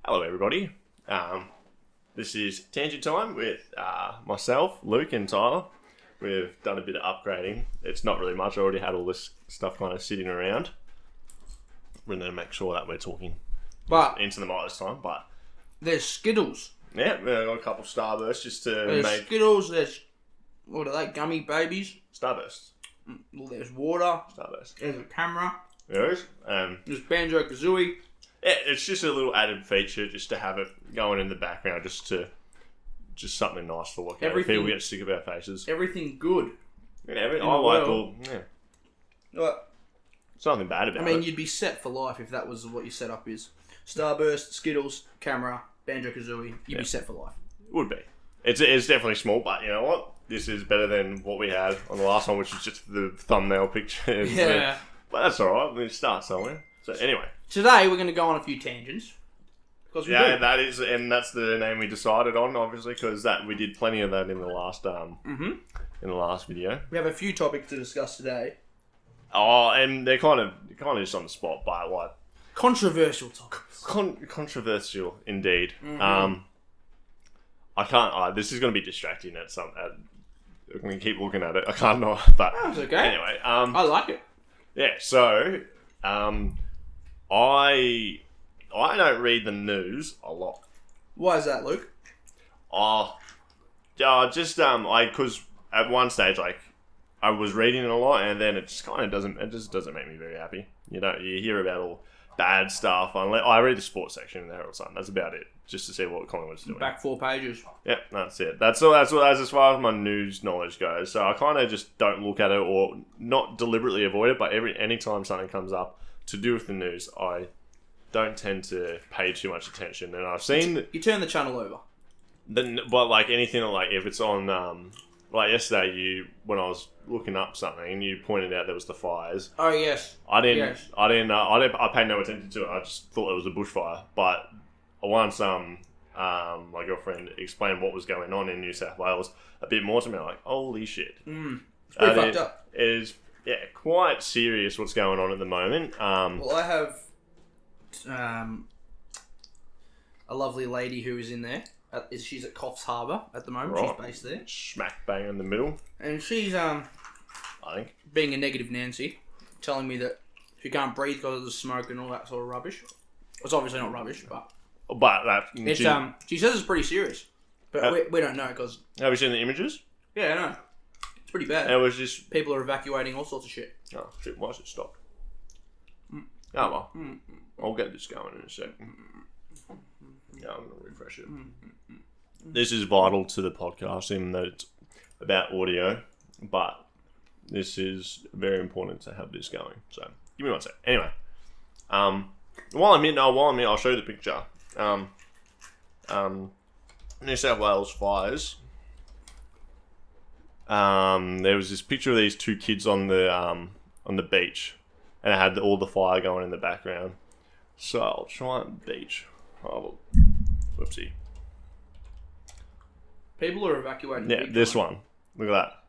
Hello, everybody. This is Tangent Time with myself, Luke, and Tyler. We've done a bit of upgrading. It's not really much. I already had all this stuff kind of sitting around. We're going to make sure that we're talking But into the mic this time. But there's Skittles. yeah, we've got a couple Starbursts just to There's make Skittles. There's what are they? Gummy babies. Starbursts. Well, there's water. Starburst. There's a camera. Yes. There's Banjo Kazooie. Yeah, it's just a little added feature just to have it going in the background, just something nice to look at. Everything- People get sick of our faces. Everything good. Yeah, in I the like world. all. Yeah, But, it's nothing bad about I mean, it. you'd be set for life if that was what your setup is. Starburst, Skittles, camera, Banjo Kazooie. You'd be set for life. It would be. It's definitely small, but you know what? This is better than what we had on the last one, which was just the thumbnail picture. Yeah. But that's alright. We start somewhere. So anyway. Today we're going to go on a few tangents. Because we Yeah, do. that's the name we decided on, obviously, because we did plenty of that in the last in the last video. We have a few topics to discuss today. Oh, and they're kind of just on the spot, but like Controversial topics. controversial indeed. Mm-hmm. I can't. This is going to be distracting at some. I'm going to keep looking at it. I can't know, but That's okay. anyway. I like it. Yeah. So, I don't read the news a lot. Why is that, Luke? Because at one stage, like, I was reading it a lot, and then it just kind of doesn't make me very happy. You know, you hear about all bad stuff. I read the sports section in the Herald Sun. That's about it, just to see what Collingwood's doing. Back 4 pages. Yep, that's it. That's as far as my news knowledge goes. So I kind of just don't look at it, or not deliberately avoid it. But anytime something comes up to do with the news, I don't tend to pay too much attention. And I've seen You turn the channel over. but like anything, like if it's on, like yesterday, when I was looking up something, you pointed out there was the fires. Oh, yes. I didn't. Yes. I paid no attention to it. I just thought it was a bushfire. But once my girlfriend explained what was going on in New South Wales a bit more to me, I'm like, holy shit! It's pretty fucked up. It is, yeah, quite serious what's going on at the moment. Well, I have a lovely lady who is in there. She's at Coffs Harbour at the moment. Right. She's based there. Smack bang in the middle, And she's I think. being a negative Nancy, telling me that she can't breathe because of the smoke and all that sort of rubbish. It's obviously not rubbish, but But that. it's she says it's pretty serious. But we don't know because, Have you seen the images? yeah, I know. It's pretty bad. It was just. People are evacuating all sorts of shit. Oh shit! Why is it stopped? Oh well. I'll get this going in a second. Yeah, I'm gonna refresh it. This is vital to the podcast, in that it's about audio, but this is very important to have this going. So give me one sec. Anyway, while I'm here, I'll show you the picture. New South Wales fires. There was this picture of these two kids on the beach, and it had all the fire going in the background. So I'll try and beach. Oh, whoopsie. People are evacuating. Yeah, big this time. one. Look at that.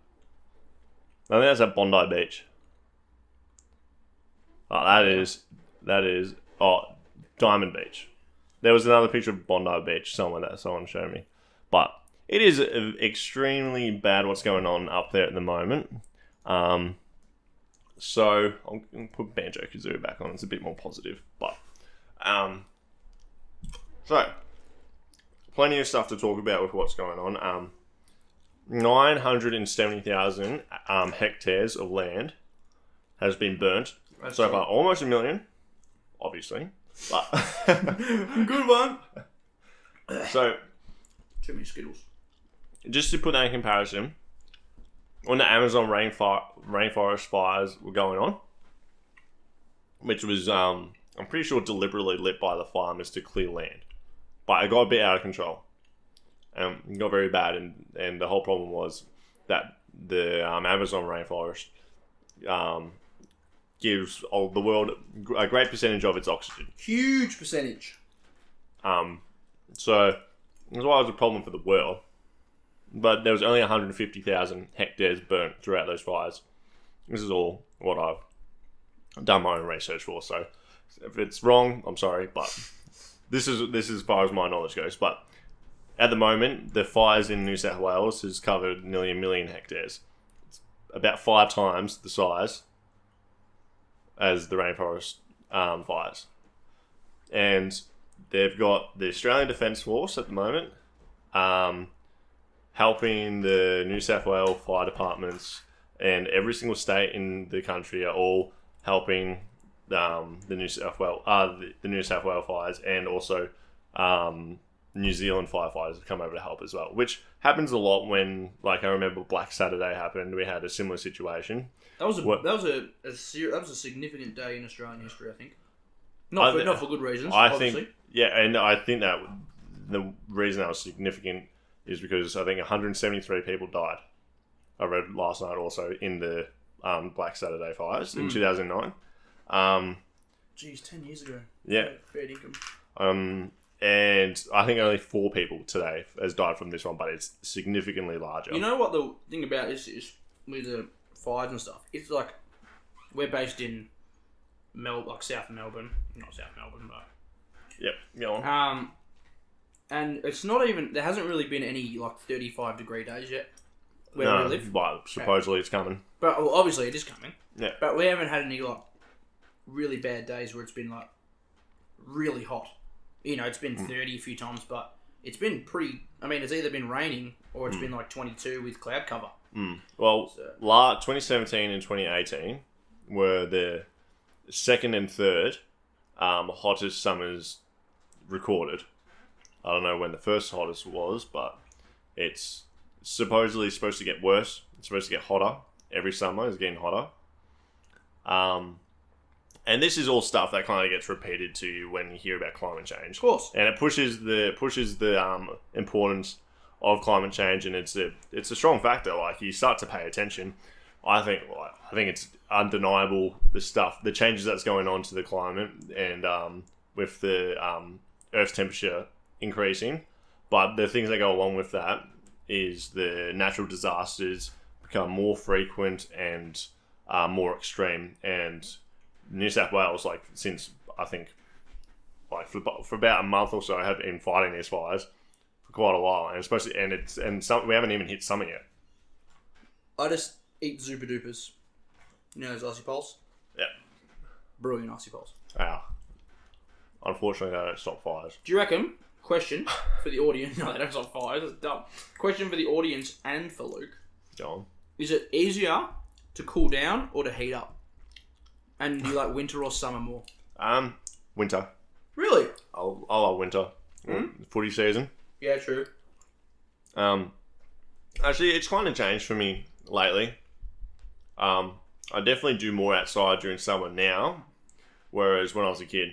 I think that's at Bondi Beach. Oh, that is Diamond Beach. There was another picture of Bondi Beach somewhere that someone showed me. But it is extremely bad what's going on up there at the moment. So I'll put Banjo Kazooie back on. It's a bit more positive. But so plenty of stuff to talk about with what's going on. 970,000 hectares of land has been burnt That's so right. far. Almost 1 million, obviously. But Good one. so Too many Skittles. just to put that in comparison, when the Amazon rainforest fires were going on, which was I'm pretty sure deliberately lit by the farmers to clear land, but it got a bit out of control. It got very bad, and the whole problem was that the Amazon rainforest gives the world a great percentage of its oxygen. Huge percentage. So that's why it was a problem for the world. But there was only 150,000 hectares burnt throughout those fires. This is all what I've done my own research for. So if it's wrong, I'm sorry, but this is as far as my knowledge goes. But at the moment, the fires in New South Wales has covered nearly 1 million hectares. It's about 5 times the size as the rainforest fires. And they've got the Australian Defence Force at the moment helping the New South Wales fire departments, and every single state in the country are all helping the New South Wales the New South Wales fires, and also New Zealand firefighters have come over to help as well, which happens a lot when, like, I remember Black Saturday happened. We had a similar situation. That was a significant day in Australian history, I think. Not for good reasons, obviously. And I think that the reason that was significant is because I think 173 people died. I read last night also in the Black Saturday fires in 2009. Jeez, 10 years ago. Yeah. Fair income. And I think only 4 people today has died from this one, but it's significantly larger. You know what the thing about this is with the fires and stuff? It's like, we're based in South Melbourne. Not South Melbourne, but... Yep, go on. And it's not even... There hasn't really been any, 35-degree days yet where we live. But supposedly it's coming. But, well, obviously it is coming. Yeah. But we haven't had any, really bad days where it's been, really hot. You know, it's been 30 a few times, but it's been pretty... I mean, it's either been raining or it's been, 22 with cloud cover. Well, 2017 and 2018 were the second and third hottest summers recorded. I don't know when the first hottest was, but it's supposedly supposed to get worse. It's supposed to get hotter. Every summer is getting hotter. And this is all stuff that kind of gets repeated to you when you hear about climate change. Of course. And it pushes the importance of climate change, and it's a strong factor. Like, you start to pay attention. I think it's undeniable, the changes that's going on to the climate, and with the Earth's temperature increasing. But the things that go along with that is the natural disasters become more frequent and more extreme. And New South Wales, since I think for about a month or so, have been fighting these fires for quite a while, and we haven't even hit summer yet. I just eat Zupa Dupas. You know those icy poles? Yeah. Brilliant icy poles. Wow. Unfortunately, they don't stop fires. Do you reckon? Question for the audience. No, they don't stop fires. That's dumb. Question for the audience and for Luke. Go on. Is it easier to cool down or to heat up? And do you like winter or summer more? Winter. Really? I love winter. Footy season. Yeah, true. Actually, it's kind of changed for me lately. I definitely do more outside during summer now, whereas when I was a kid,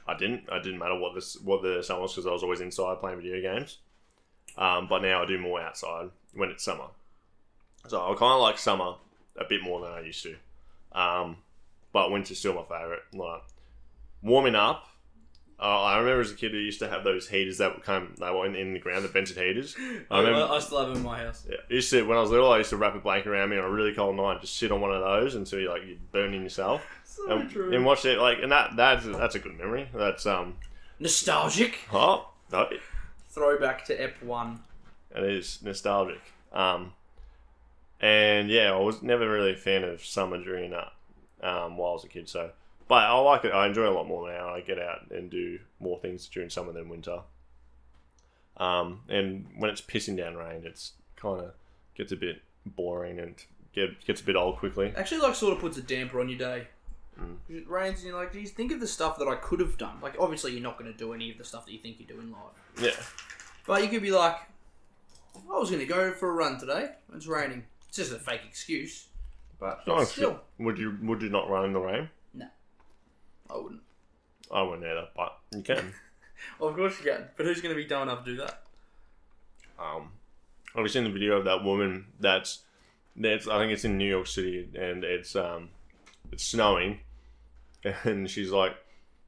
I didn't matter what the summer was, because I was always inside playing video games. But now I do more outside when it's summer. So I kind of like summer a bit more than I used to. But winter's still my favourite. Like, warming up, I remember as a kid, we used to have those heaters that were in the ground, the vented heaters. I still have them in my house. Yeah, when I was little, I used to wrap a blanket around me on a really cold night and just sit on one of those until you're burning yourself. So true. And watch it, and that's a good memory. That's nostalgic. Oh, no. Throwback to Ep 1. It is nostalgic. And yeah, I was never really a fan of summer during that while I was a kid. So, but I like it. I enjoy it a lot more now. I get out and do more things during summer than winter. And when it's pissing down rain, it's kind of gets a bit boring and gets a bit old quickly. Actually, sort of puts a damper on your day. It rains and you're like, geez, think of the stuff that I could have done. Obviously you're not going to do any of the stuff that you think you do in life. Yeah. But you could be like, I was going to go for a run today. It's raining. It's just a fake excuse. But still. Would you not run in the rain? No. I wouldn't. I wouldn't either, but you can. Well, of course you can. But who's going to be dumb enough to do that? Have you seen the video of that woman that's I think it's in New York City, and it's snowing, and she's like,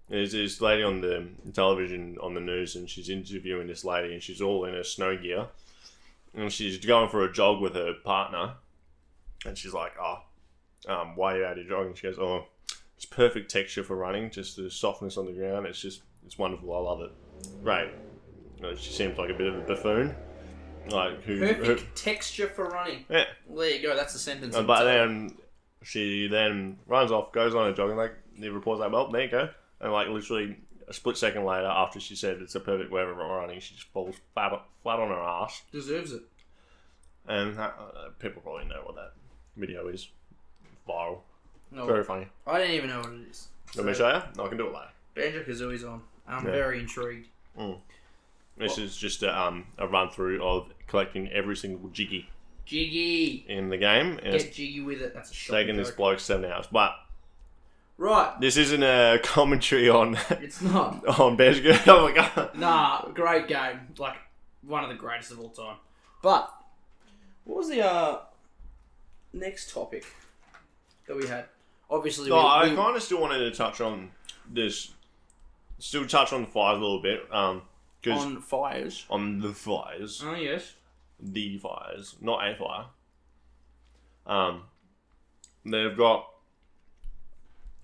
there's this lady on the television on the news, and she's interviewing this lady, and she's all in her snow gear, and she's going for a jog with her partner, and she's like, why are you out here jogging? She goes, it's perfect texture for running, just the softness on the ground. It's wonderful. I love it. Right. She seems like a bit of a buffoon. Like Perfect texture for running. Yeah. Well, there you go. That's the sentence. But then she then runs off, goes on a jogging. Like the report's like, well, there you go. And like literally a split second later, after she said it's a perfect way of running, she just falls flat on her ass. Deserves it. And people probably know what that video is. Viral. No, Very funny. I don't even know what it is. Let me show you? No, I can do it later. Banjo-Kazooie's on. I'm very intrigued. This is just a run through of collecting every single Jiggy in the game. And Get jiggy with it. That's a shocking taking this joke. bloke 7 hours. But Right. this isn't a commentary on It's not. on Banjo. Oh my god. Nah, great game. Like, one of the greatest of all time. But, what was the next topic that we had? Obviously, I kind of still wanted to touch on this. Still touch on the fires a little bit. on fires. On the fires. Oh, yes. The fires. Not a fire. They've got...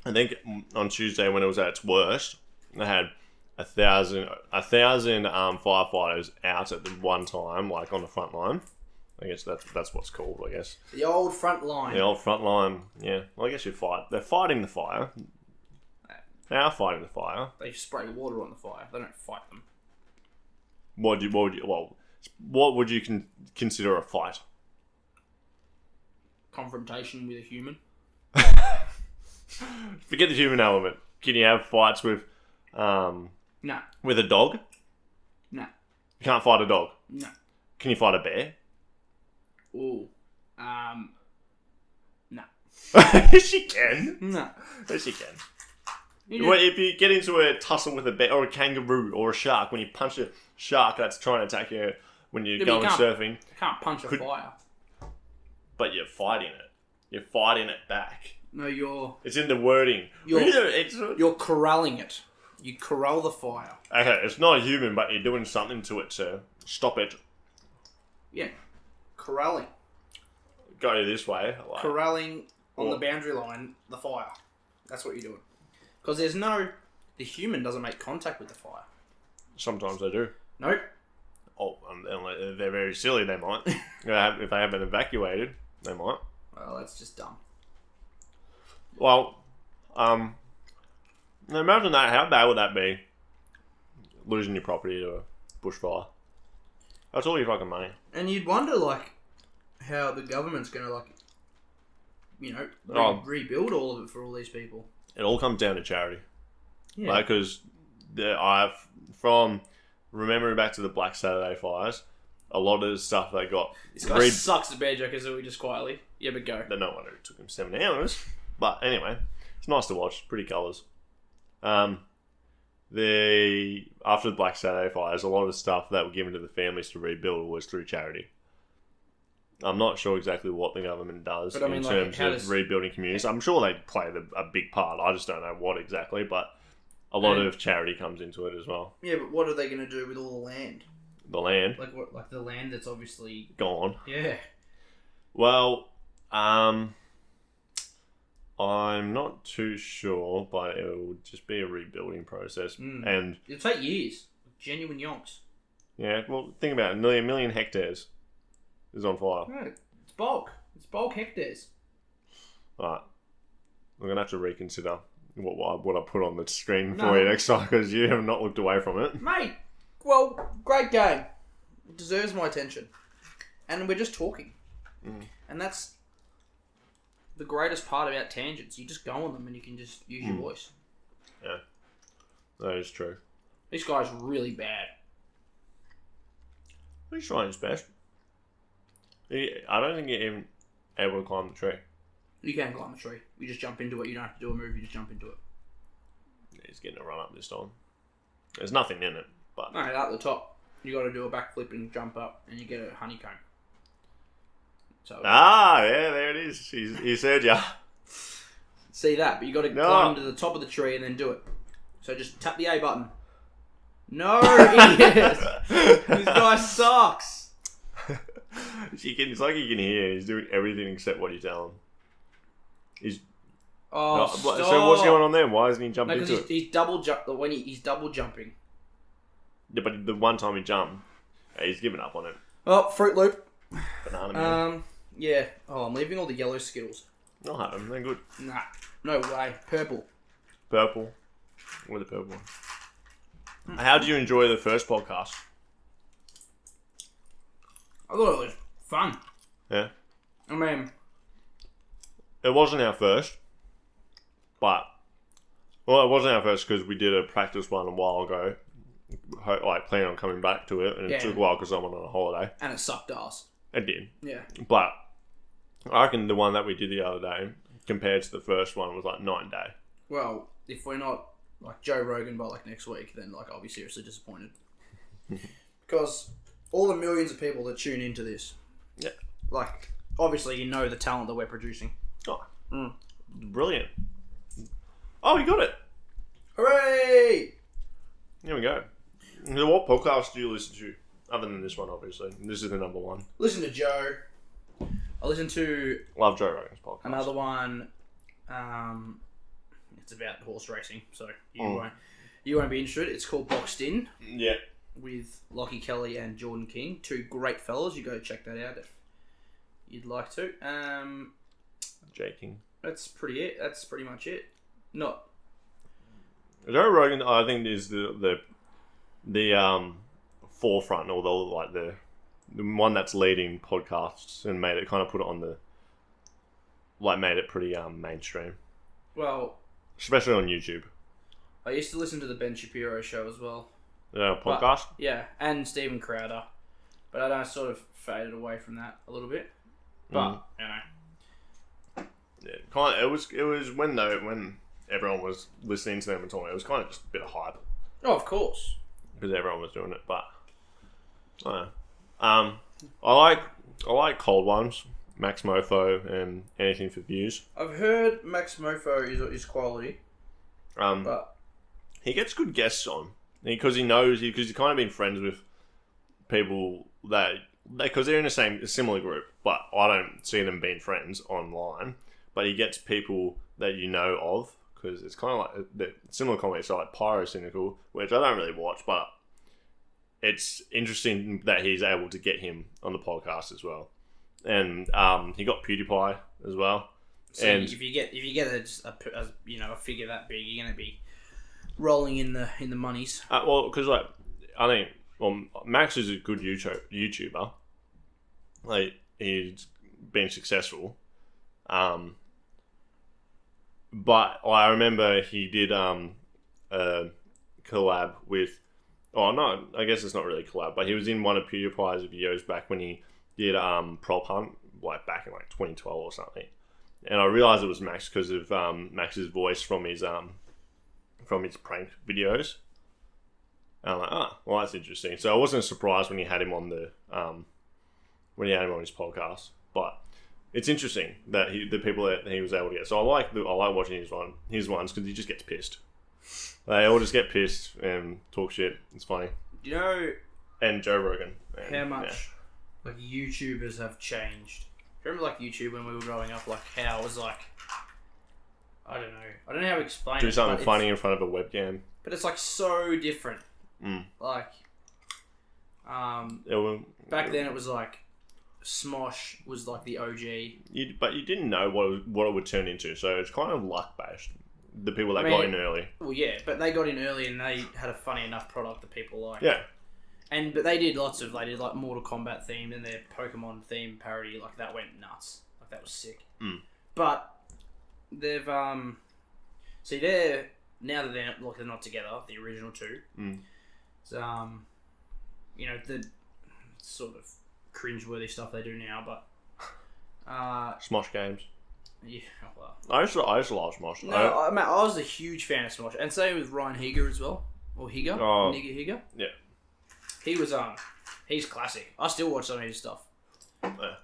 I think on Tuesday when it was at its worst, they had 1,000 firefighters out at the one time, like on the front line. I guess that's what's called, I guess. The old front line. The old front line, yeah. Well, I guess they're fighting the fire. They are fighting the fire. They spray water on the fire. They don't fight them. What would you consider a fight? Confrontation with a human. Forget the human element. Can you have fights with No. with a dog? No. You can't fight a dog. No. Can you fight a bear? Ooh. No. Yes, you can. No. Yes, you can. You Well, if you get into a tussle with a bear or a kangaroo or a shark, when you punch a shark that's trying to attack you when you're going surfing, can't punch a fire. but you're fighting it. You're fighting it back. No, you're It's in the wording. you're corralling it. You corral the fire. Okay, it's not a human, but you're doing something to it to stop it. Yeah. Corralling. Go this way. Like, Corralling on the boundary line the fire. That's what you're doing. Because the human doesn't make contact with the fire. sometimes they do. Nope. Oh, and they're very silly, they might. If they haven't evacuated, they might. Well, that's just dumb. Well, imagine that. How bad would that be? Losing your property to a bushfire. That's all your fucking money. And you'd wonder, like, how the government's going to, like, rebuild all of it for all these people. It all comes down to charity. Yeah. Because from remembering back to the Black Saturday fires, a lot of the stuff they got... This guy sucks at Banjo-Kazooie just quietly. Yeah, but go. No wonder it took him 7 hours. But anyway, it's nice to watch. Pretty colours. After the Black Saturday fires, a lot of the stuff that were given to the families to rebuild was through charity. I'm not sure exactly what the government does in terms of rebuilding communities. I'm sure they play a big part. I just don't know what exactly, but a lot of charity comes into it as well. Yeah, but what are they going to do with all the land? The land? Like the land that's obviously... gone. Yeah. Well, I'm not too sure, but it will just be a rebuilding process. And it'll take years. Genuine yonks. Yeah, well, think about it. A million hectares is on fire. No, it's bulk. It's bulk hectares. Alright. I'm going to have to reconsider what I put on the screen for you next time, because you have not looked away from it. Mate, well, great game. It deserves my attention. And we're just talking. And that's the greatest part about tangents. You just go on them and you can just use your voice. Yeah. That is true. This guy's really bad. He's trying his best. I don't think you're even able to climb the tree. You can climb a tree. You just jump into it. You don't have to do a move. You just jump into it. He's getting a run up this time. There's nothing in it, but... No, at the top. You got to do a backflip and jump up, and you get a honeycomb. So yeah, there it is. He said ya. See that, but you got to climb to the top of the tree and then do it. So just tap the A button. No, idiot! This guy sucks. It's like you can hear. He's doing everything except what you tell him. Stop. So what's going on there? Why isn't he jumping into it? He's double jump. He's double jumping. Yeah, but the one time he jumped, he's given up on it. Oh, Fruit Loop. Banana Man. Yeah. Oh, I'm leaving all the yellow Skittles. I'll have them. They're good. Nah, no way. Purple. Purple. Where the purple one? How did you enjoy the first podcast? I thought it was fun. Yeah. I mean, It wasn't our first, but... Well, it wasn't our first because we did a practice one a while ago. Like, planning on coming back to it, and it took a while because I went on a holiday. and it sucked ass. It did. Yeah. But I reckon the one that we did the other day, compared to the first one, was like night and day. Well, if we're not like Joe Rogan by like next week, then like I'll be seriously disappointed. Because all the millions of people that tune into this, Yeah. like obviously you know the talent that we're producing. Oh, brilliant. Oh, you got it. Hooray! Here we go. So what podcast do you listen to? Other than this one, obviously. This is the number one. Listen to Joe. I listen to Love Joe Rogan's podcast. another one. It's about horse racing, so you won't be interested. It's called Boxed In Yeah. with Lockie Kelly and Jordan King, two great fellas. You go check that out if you'd like to. J King. That's pretty it. That's pretty much it. Not Joe Rogan, I think, is the forefront, or the one that's leading podcasts and made it kind of put it on the made it pretty mainstream, well. especially on YouTube. I used to listen to the Ben Shapiro show as well. Podcast. Yeah, and Steven Crowder, but I sort of faded away from that a little bit. But you know, Yeah, kind of. It was when everyone was listening to them and talking. It was kind of just a bit of hype oh, of course. because everyone was doing it. But I don't know. I like cold ones, Max Mofo, and Anything for Views. I've heard Max Mofo is quality, but he gets good guests on because he knows because he's kind of been friends with people because they're in a similar group, but I don't see them being friends online. But he gets people that you know of because it's kind of like the similar comedy style, like Pyrocynical, which I don't really watch, but it's interesting that he's able to get him on the podcast as well. And he got PewDiePie as well. so and if you get a figure that big, you're gonna be rolling in the monies. because I think Max is a good YouTuber. Like he's been successful. But I remember he did a collab with. Oh no, I guess it's not really a collab, but he was in one of PewDiePie's videos back when he did Prop Hunt, like back in like 2012 or something. And I realized it was Max because of Max's voice from his prank videos. And I'm like, well, that's interesting. So I wasn't surprised when he had him on his podcast, but it's interesting that the people that he was able to get. So I like watching his ones because he just gets pissed. They all just get pissed and talk shit. It's funny. Do you know And Joe Rogan. how much like YouTubers have changed? Remember like YouTube when we were growing up, like how it was like I don't know how to explain Do it. something funny in front of a webcam. But it's like so different. Like back then it was like Smosh was like the OG. But you didn't know what it would turn into, so it's kind of luck based. The people that got in early. Well, yeah, but they got in early and they had a funny enough product that people liked. Yeah. But they did they did like Mortal Kombat themed and their Pokemon themed parody, like that went nuts. Like that was sick. But they've see they're now that they're not together, the original two. It's the sort of cringeworthy stuff they do now, but Smosh games. yeah, well. I used to love Smosh. No, I was a huge fan of Smosh, and same with Ryan Higa as well, or Higa, Nigga Higa. Yeah, he was he's classic. I still watch some of his stuff,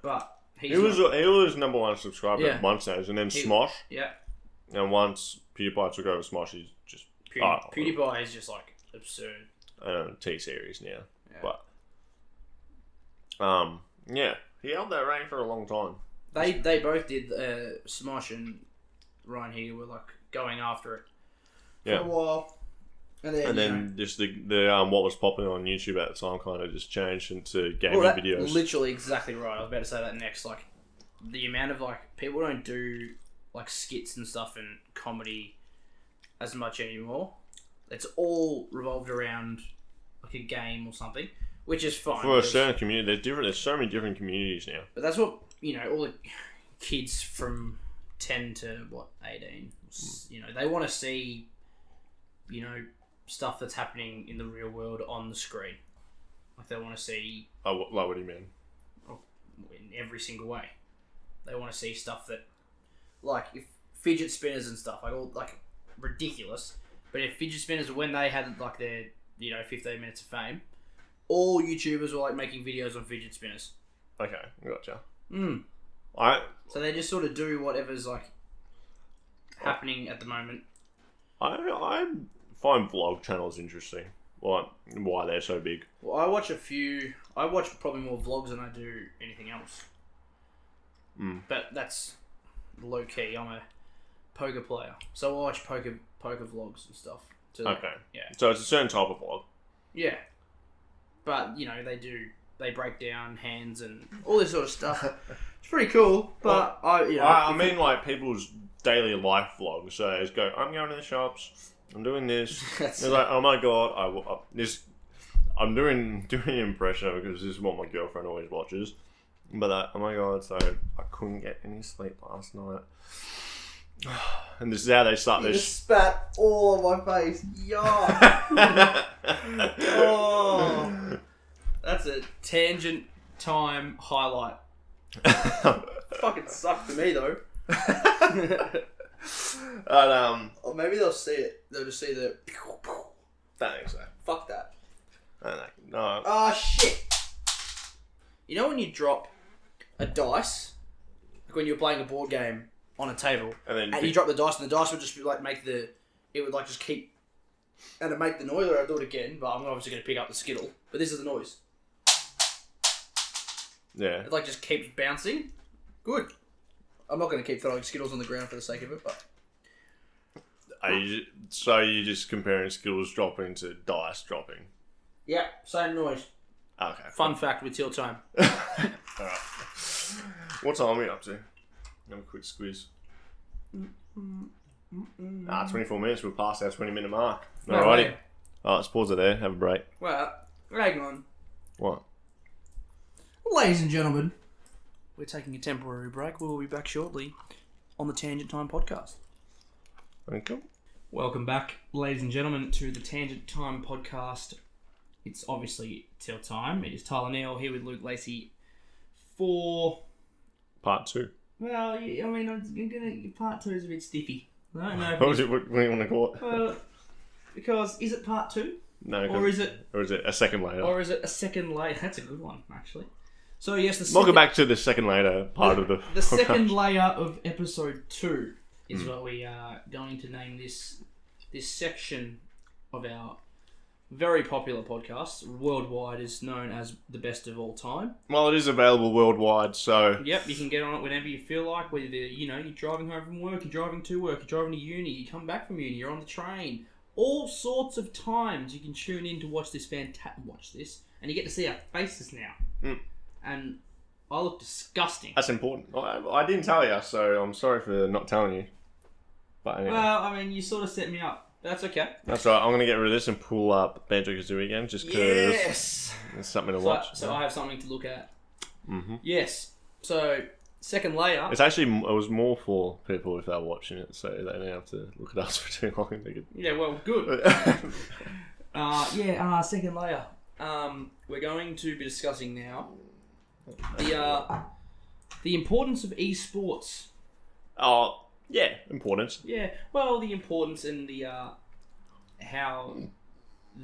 but he was number one subscriber Yeah. once now, and then Smosh, yeah. and once PewDiePie took over Smosh, he's just PewDiePie is just like absurd. T series now, Yeah. but yeah, he held that reign for a long time. They both did Smosh and Ryan Higa were like going after it for a while. And then just the what was popular on YouTube at the time kind of just changed into gaming videos. Literally exactly right. I was about to say that next. Like, the amount of people don't do skits and stuff and comedy as much anymore. It's all revolved around a game or something, which is fine. For a certain community, there's so many different communities now. But that's what all the kids from 10 to 18. They want to see stuff that's happening in the real world on the screen. They want to see. Oh, what do you mean? In every single way, they want to see stuff that, if fidget spinners and stuff, ridiculous. But if fidget spinners, when they had their 15 minutes of fame, all YouTubers were making videos on fidget spinners. Okay, gotcha. So they just sort of do whatever's happening at the moment. I find vlog channels interesting. Why they're so big. Well, I watch probably more vlogs than I do anything else. But that's low key. I'm a poker player, so I watch poker vlogs and stuff. Okay. Yeah. So it's a certain type of vlog. Yeah. But they break down hands and all this sort of stuff. It's pretty cool. But I mean people's daily life vlogs. So they just go, I'm going to the shops. I'm doing this. They're like, oh my god, I'm doing an impression of it because this is what my girlfriend always watches. But oh my god, so I couldn't get any sleep last night. And this is how they start you this. Just spat all on my face. Oh, that's a tangent time highlight. Fucking sucked to me though. Or maybe they'll see it. They'll just see the. Don't think so. Fuck that. I don't know. No. Oh shit! You know when you drop a dice, when you're playing a board game on a table, and you drop the dice, and the dice would just make the. It would just keep, and it'd make the noise. Or I'll do it again, but I'm obviously going to pick up the skittle. But this is the noise. Yeah. It just keeps bouncing. Good. I'm not going to keep throwing Skittles on the ground for the sake of it, but... So you're just comparing Skittles dropping to dice dropping? Yeah, same noise. Okay. Fun fact with Till Time. Alright. What time are we up to? Have a quick squeeze. 24 minutes. We'll pass our 20-minute mark. Alrighty. Alright, let's pause it there. Have a break. Well, hang on. What? Ladies and gentlemen, we're taking a temporary break. We'll be back shortly on the Tangent Time podcast. Thank you. Welcome back, ladies and gentlemen, to the Tangent Time podcast. It's obviously Till Time. It is Tyler Neal here with Luke Lacey for... Part 2. Well, I mean, part 2 is a bit stiffy. I don't know. What do you want to call it? Well, because is it part 2? No. Or is it a second later? Or is it a second later? That's a good one, actually. So yes, welcome back to the second later part of the podcast. Second layer of episode 2 is what we are going to name this section of our very popular podcast. Worldwide is known as the best of all time. Well, it is available worldwide, so... Yep, you can get on it whenever you feel like, whether you're driving home from work, you're driving to work, you're driving to uni, you come back from uni, you're on the train. All sorts of times you can tune in to watch this, and you get to see our faces now. And I look disgusting. That's important. I didn't tell you, so I'm sorry for not telling you. But anyway. Well, I mean, you sort of set me up. That's okay. That's right. I'm going to get rid of this and pull up Banjo-Kazooie again, just because yes! There's something to watch. So I have something to look at. Mm-hmm. Yes. So, second layer. It was more for people if they're watching it, so they don't have to look at us for too long. Yeah, well, good. Second layer. We're going to be discussing now the importance of esports. Oh, yeah, importance. Yeah, well, the importance and the how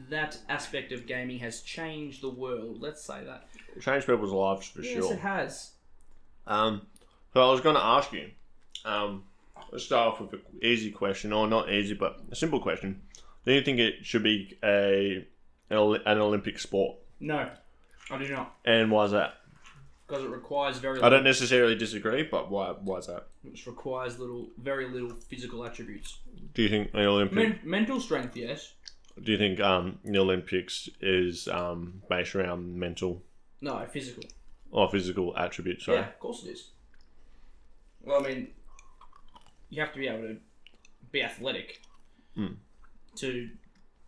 that aspect of gaming has changed the world. Let's say that. Changed people's lives for sure. Yes, it has. So I was going to ask you. Let's start off with an easy question, or not easy, but a simple question. Do you think it should be an Olympic sport? No, I do not. And why is that? Because it requires very little... I don't necessarily disagree, but why is that? It requires very little physical attributes. Do you think an Olympic... Mental strength, yes. Do you think the Olympics is based around mental No, physical. or physical attributes? Sorry. Yeah, of course it is. Well, I mean, you have to be able to be athletic to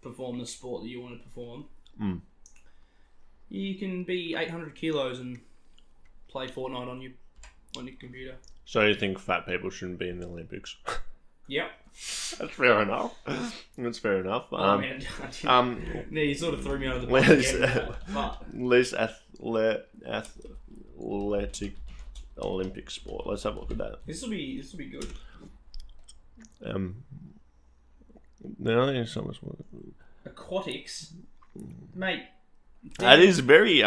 perform the sport that you want to perform. You can be 800 kilos and play Fortnite on your computer. So you think fat people shouldn't be in the Olympics? Yep. That's fair enough. That's fair enough. I mean, yeah, you sort of threw me under the bus Less, again, but less athletic Olympic sport. Let's have a look at that. this will be good. No, I think so much more. Aquatics, mate. That is very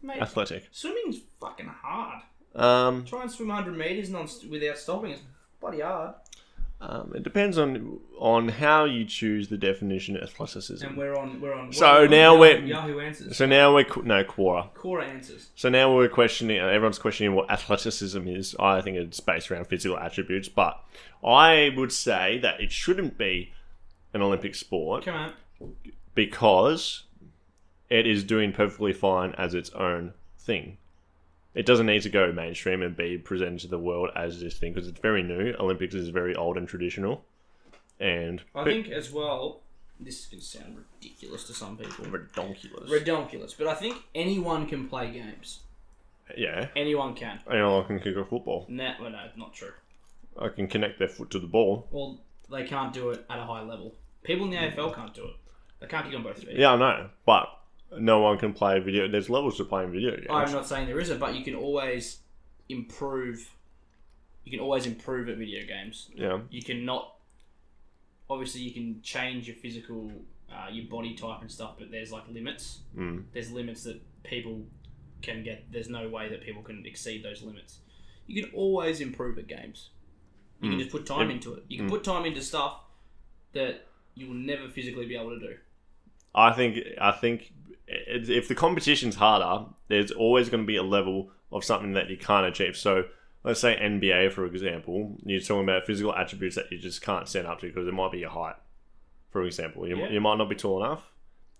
Mate, athletic. swimming's fucking hard. Try and swim 100 meters without stopping. It's bloody hard. It depends on how you choose the definition of athleticism. And we're on. So now we're Yahoo Answers. So now we're Quora. Quora Answers. So now we're questioning. Everyone's questioning what athleticism is. I think it's based around physical attributes, but I would say that it shouldn't be an Olympic sport Come on. because it is doing perfectly fine as its own thing. It doesn't need to go mainstream and be presented to the world as this thing because it's very new. Olympics is very old and traditional, and I think as well. This is going to sound ridiculous to some people. redonkulous. But I think anyone can play games. Yeah, Anyone can. anyone can kick a football. No, not true. I can connect their foot to the ball. Well, they can't do it at a high level. People in the AFL can't do it. They can't kick on both feet. Yeah, I know, but no one can play video. There's levels to playing video games. I'm not saying there isn't, but you can always improve. You can always improve at video games. Yeah. You can not. Obviously, you can change your physical, your body type and stuff, but there's like limits. There's limits that people can get. There's no way that people can exceed those limits. You can always improve at games. You can just put time into it. You can put time into stuff that you will never physically be able to do. I think if the competition's harder, there's always going to be a level of something that you can't achieve. So let's say NBA, for example, you're talking about physical attributes that you just can't stand up to because it might be your height, for example. You might not be tall enough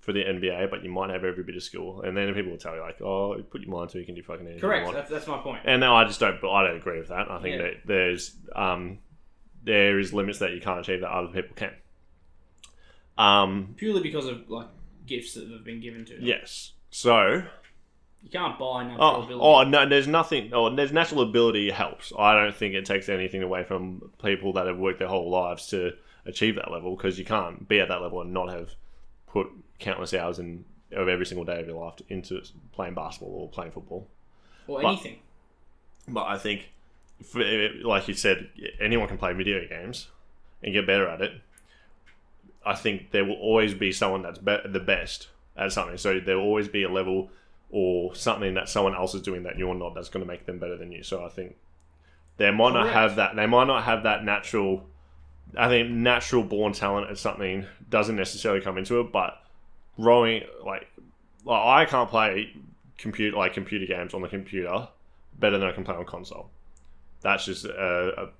for the NBA, but you might have every bit of skill. And then people will tell you, like, oh, put your mind to it, you can do fucking anything. Correct, that's my point. And no, I don't agree with that. I think that there is limits that you can't achieve that other people can. Purely because of like gifts that have been given to them. Yes. So you can't buy natural ability. No, there's nothing. There's natural ability helps. I don't think it takes anything away from people that have worked their whole lives to achieve that level because you can't be at that level and not have put countless hours of every single day of your life into playing basketball or playing football or anything. But I think, like you said, anyone can play video games and get better at it. I think there will always be someone that's the best at something. So there will always be a level or something that someone else is doing that you're not that's going to make them better than you. So I think they might not have that. They might not have that natural. I think natural born talent at something doesn't necessarily come into it. But growing like I can't play computer games on the computer better than I can play on console. That's just a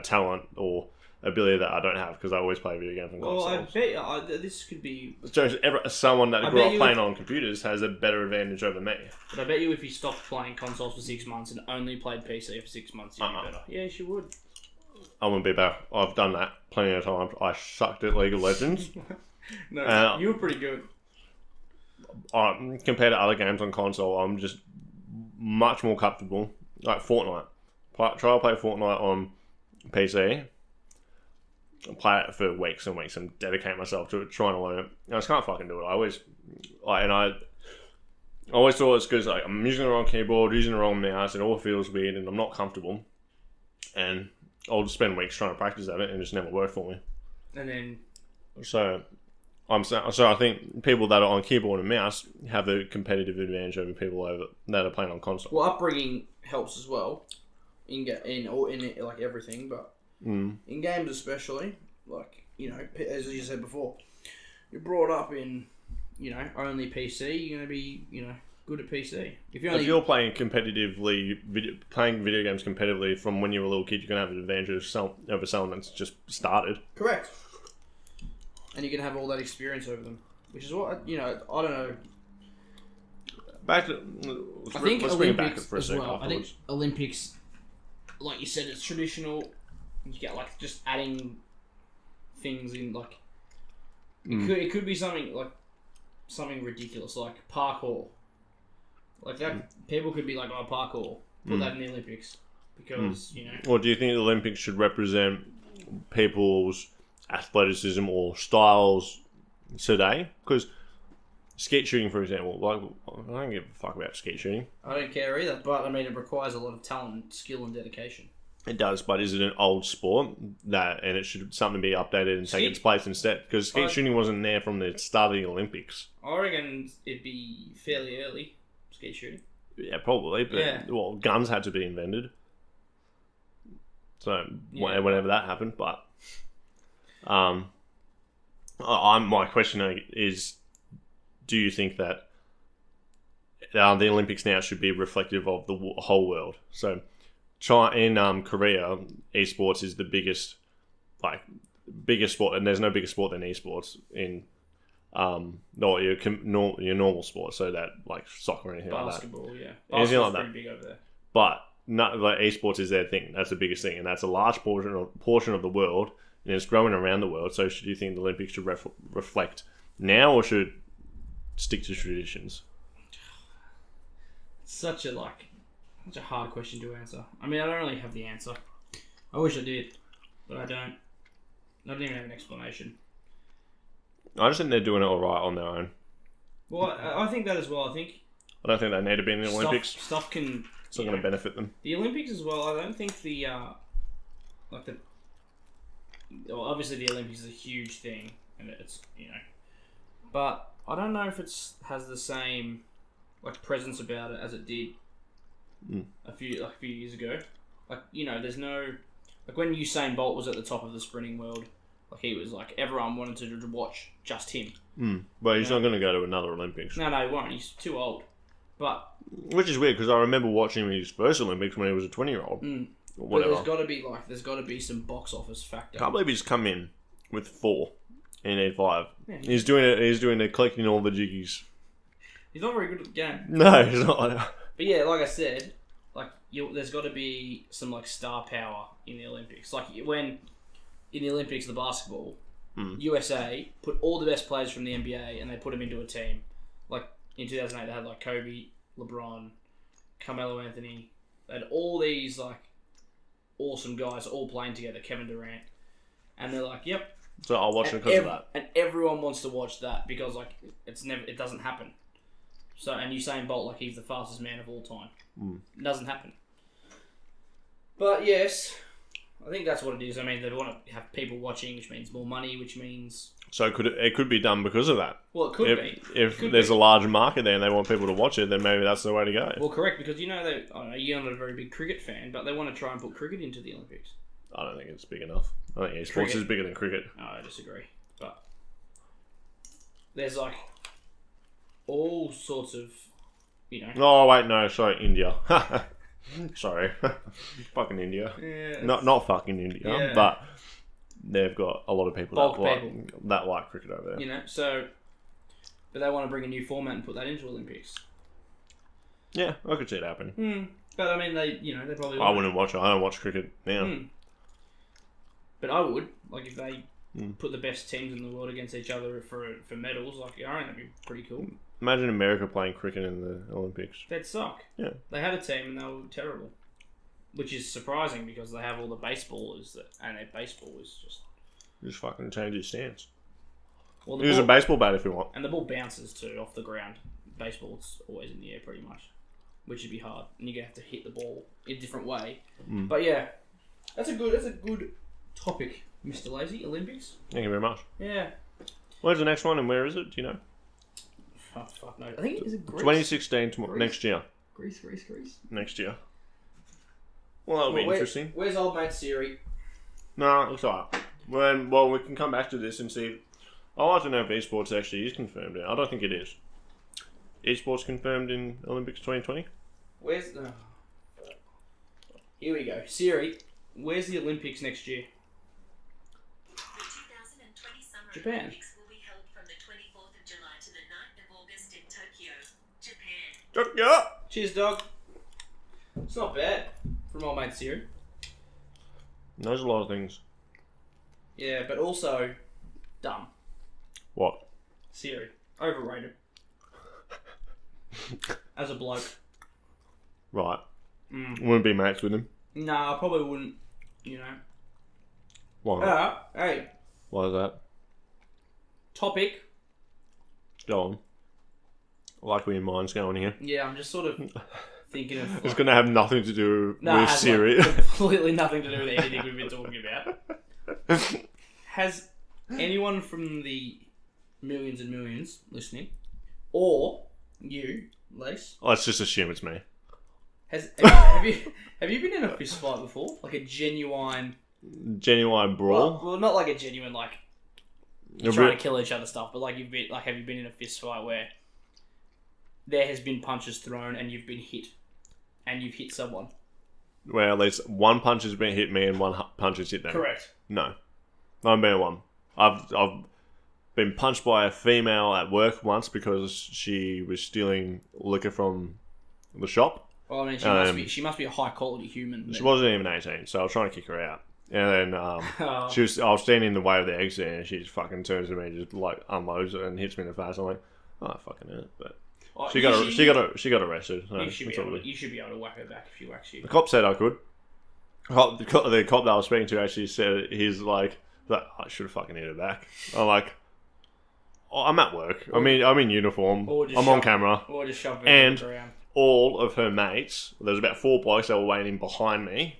talent or ability that I don't have because I always play video games on consoles. Well, I bet this could be... So someone that grew up playing on computers has a better advantage over me. But I bet you if you stopped playing consoles for 6 months and only played PC for 6 months, you'd be better. Yes, you would. I wouldn't be better. I've done that plenty of times. I sucked at League of Legends. No, you were pretty good. Compared to other games on console, I'm just much more comfortable. Like Fortnite. Try to play Fortnite on PC. Play it for weeks and weeks and dedicate myself to it, trying to learn it. I just can't fucking do it. I always thought it's because like I'm using the wrong keyboard, using the wrong mouse, it all feels weird and I'm not comfortable. And I'll just spend weeks trying to practice at it and it just never worked for me. And then So I think people that are on keyboard and mouse have a competitive advantage over people that are playing on console. Well, upbringing helps as well in like everything, but in games especially, like, you know, as you said before, you're brought up in, you know, only PC, you're going to be, you know, good at PC. If you're playing competitively, playing video games competitively from when you were a little kid, you're going to have an advantage over someone that's just started. Correct. and you can have all that experience over them, which is what I don't know. Back to I think let's bring it back Olympics for a as second. well. I think Olympics, like you said, it's traditional. You get like just adding things in, like it could be something ridiculous like parkour, like that. People could be like, oh, parkour, put that in the Olympics because Or do you think the Olympics should represent people's athleticism or styles today? Because skeet shooting, for example, like I don't give a fuck about skeet shooting. I don't care either, but I mean it requires a lot of talent, skill, and dedication. It does, but is it an old sport and it should something be updated and take its place instead? Because skeet shooting wasn't there from the start of the Olympics. I reckon it'd be fairly early, skeet shooting. Yeah, probably, but well, guns had to be invented. So whenever that happened, but my question is, do you think that the Olympics now should be reflective of the whole world? So, in Korea, esports is the biggest sport, and there's no bigger sport than esports in your normal sport. So that like soccer or anything Basketball, like that. Yeah, anything like pretty that. big over there. But not like esports is their thing. That's the biggest thing, and that's a large portion of the world, and it's growing around the world. So, should you think the Olympics should reflect now, or should stick to traditions? Such a hard question to answer. I mean, I don't really have the answer. I wish I did, but I don't. I don't even have an explanation. I just think they're doing it all right on their own. Well, I think that as well. I don't think they need to be in the Olympics. Stuff can. It's not going to benefit them. The Olympics as well. I don't think obviously the Olympics is a huge thing, and it's but I don't know if has the same presence about it as it did a few years ago. There's no when Usain Bolt was at the top of the sprinting world. He was everyone wanted to watch just him. But he's not going to go to another Olympics. No, he won't. He's too old. But which is weird because I remember watching him in his first Olympics when he was a 20-year-old. But there's got to be some box office factor. Can't believe he's come in with 4 and he need 5. Yeah, he's doing it. He's doing it, collecting all the jiggies. He's not very good at the game. No, he's not. But yeah, like I said, there's got to be some star power in the Olympics. When in the Olympics, the basketball, USA put all the best players from the NBA and they put them into a team. In 2008, they had Kobe, LeBron, Carmelo Anthony. They had all these awesome guys all playing together. Kevin Durant, and they're yep. So I'll watch it because of that. And everyone wants to watch that because it doesn't happen. So and Usain Bolt he's the fastest man of all time. It doesn't happen. But yes, I think that's what it is. I mean, they want to have people watching, which means more money, which means. So it could be done because of that. Well, it could be. If there's a large market there and they want people to watch it, then maybe that's the way to go. Well, correct, because you're not a very big cricket fan, but they want to try and put cricket into the Olympics. I don't think it's big enough. I think esports is bigger than cricket. No, I disagree. But there's all sorts of, Oh wait, no, sorry, India. Sorry, fucking India. Yeah, not fucking India, but they've got a lot of people that like cricket over there. But they want to bring a new format and put that into Olympics. Yeah, I could see it happening. But I mean, they probably. I wouldn't watch it. I don't watch cricket now. But I would if they put the best teams in the world against each other for medals. I reckon that'd be pretty cool. Imagine America playing cricket in the Olympics. They'd suck. Yeah. They had a team and they were terrible. Which is surprising because they have all the baseballers and their baseball is just fucking change its stance. Well, Use a baseball bat if you want. And the ball bounces too off the ground. Baseball's always in the air pretty much, which would be hard, and you're gonna have to hit the ball in a different way. But yeah, that's a good topic, Mr. Lazy. Olympics. Thank you very much. Yeah. Where's the next one and where is it? Do you know? Oh, fuck no. I think it's Greece. 2016 next year. Greece. Next year. Well, that'll be interesting. Where's old mate Siri? No, it's alright. We can come back to this and see. I'd like to know if esports actually is confirmed. I don't think it is. Esports confirmed in Olympics 2020? Where's the... Here we go. Siri, where's the Olympics next year? The 2020 Summer Japan. Olympics will be held from the 24th of July to the 9th of August in Tokyo, Japan. Yeah. Cheers, dog. It's not bad from old mate Siri. Knows a lot of things. Yeah, but also dumb. What? Siri. Overrated. As a bloke. Right. Wouldn't be mates with him. No, I probably wouldn't, you know. Why? Hey, Why is that? topic. Go on. I like where your mind's going here. Yeah, I'm just sort of thinking of... It's going to have nothing to do No, it with has Siri. like, completely nothing to do with anything we've been talking about. Has anyone from the millions and millions listening, or you, Lace, Let's just assume it's me. have you been in a fist fight before? Like a genuine... Genuine brawl. Well, not like a genuine, like, you're trying to kill each other stuff, but like have you been in a fist fight where there has been punches thrown and you've been hit, and you've hit someone? Where at least one punch has been hit me and one punch has hit them. Correct. No. I haven't been at one. I've been punched by a female at work once because she was stealing liquor from the shop. Well, I mean, she must be a high quality human. She wasn't even 18, so I was trying to kick her out. And then Oh. I was standing in the way of the exit, and she just fucking turns to me, and just like unloads it and hits me in the face. I'm like, oh fucking it. But she got arrested. So You should be that's all able good. to, you should be able to whack her back if she whacks you. The cop said I could. The cop that I was speaking to actually said he's like I should have fucking hit her back. I'm like, oh, I'm at work. I'm in uniform. I'm on camera. Or just shove her And- around. All of her mates, there was about 4 blokes that were waiting behind me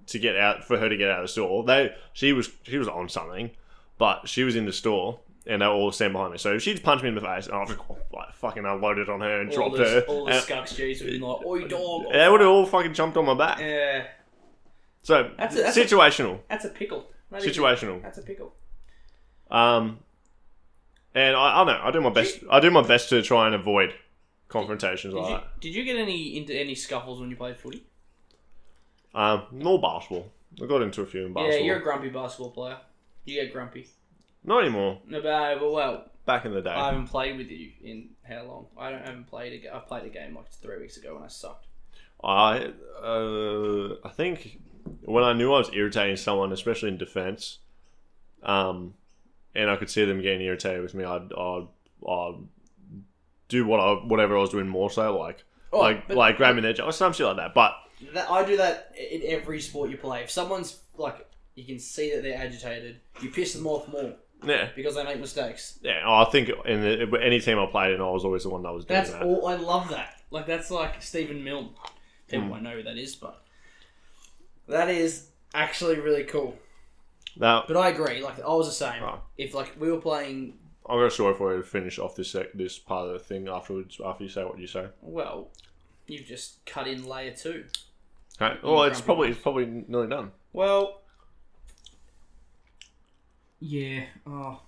to get out for her to get out of the store. She was on something, but she was in the store and they were all standing behind me. So she just punched me in the face, and I just like fucking unloaded on her and dropped her. All the And scucks G's would be like, "Oi, dog!" they would have all fucking jumped on my back. Yeah, So That's situational. that's a pickle. Situational. That's a pickle. And I don't know. I do my best. I do my best to try and avoid confrontations like that. Did you get into any scuffles when you played footy? More basketball. I got into a few in basketball. Yeah, you're a grumpy basketball player. You get grumpy. Not anymore. No, but well, Back in the day. I haven't played with you in how long? I've played a game like 3 weeks ago when I sucked. I think when I knew I was irritating someone, especially in defence, and I could see them getting irritated with me, I'd do whatever I was doing more so, like grabbing their jaw or some shit like that. But I do that in every sport you play. If someone's like, you can see that they're agitated, you piss them off more yeah, because they make mistakes. I think in any team I played in, I was always the one that was doing That's that. all. I love that. Like that's like Stephen Milne. People won't know who that is, but that is actually really cool. Now, But I agree. Like I was the same. Right. If like we were playing, I've got a story for you to finish off this part of the thing afterwards. After you say what you say. well, you've just cut in layer 2. Okay. Well, it's probably nearly done. Well, yeah. Oh,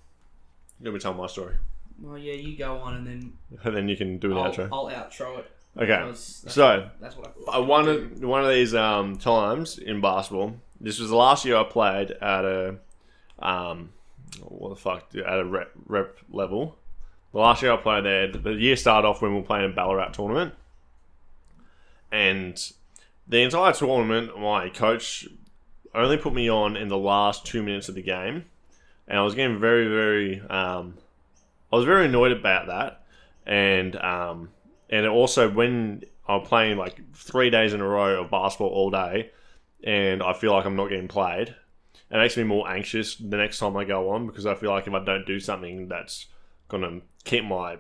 Let me tell my story, well, yeah. You go on, and then and then you can do an outro. I'll outro it. Okay. Because So that's what one of these times in basketball. This was the last year I played at a at a rep level. The last year I played there, the year started off when we were playing a Ballarat tournament, and the entire tournament, my coach only put me on in the last 2 minutes of the game, and I was getting very I was very annoyed about that, and also when I'm playing like 3 days in a row of basketball all day, and I feel like I'm not getting played, it makes me more anxious the next time I go on, because I feel like if I don't do something that's gonna keep my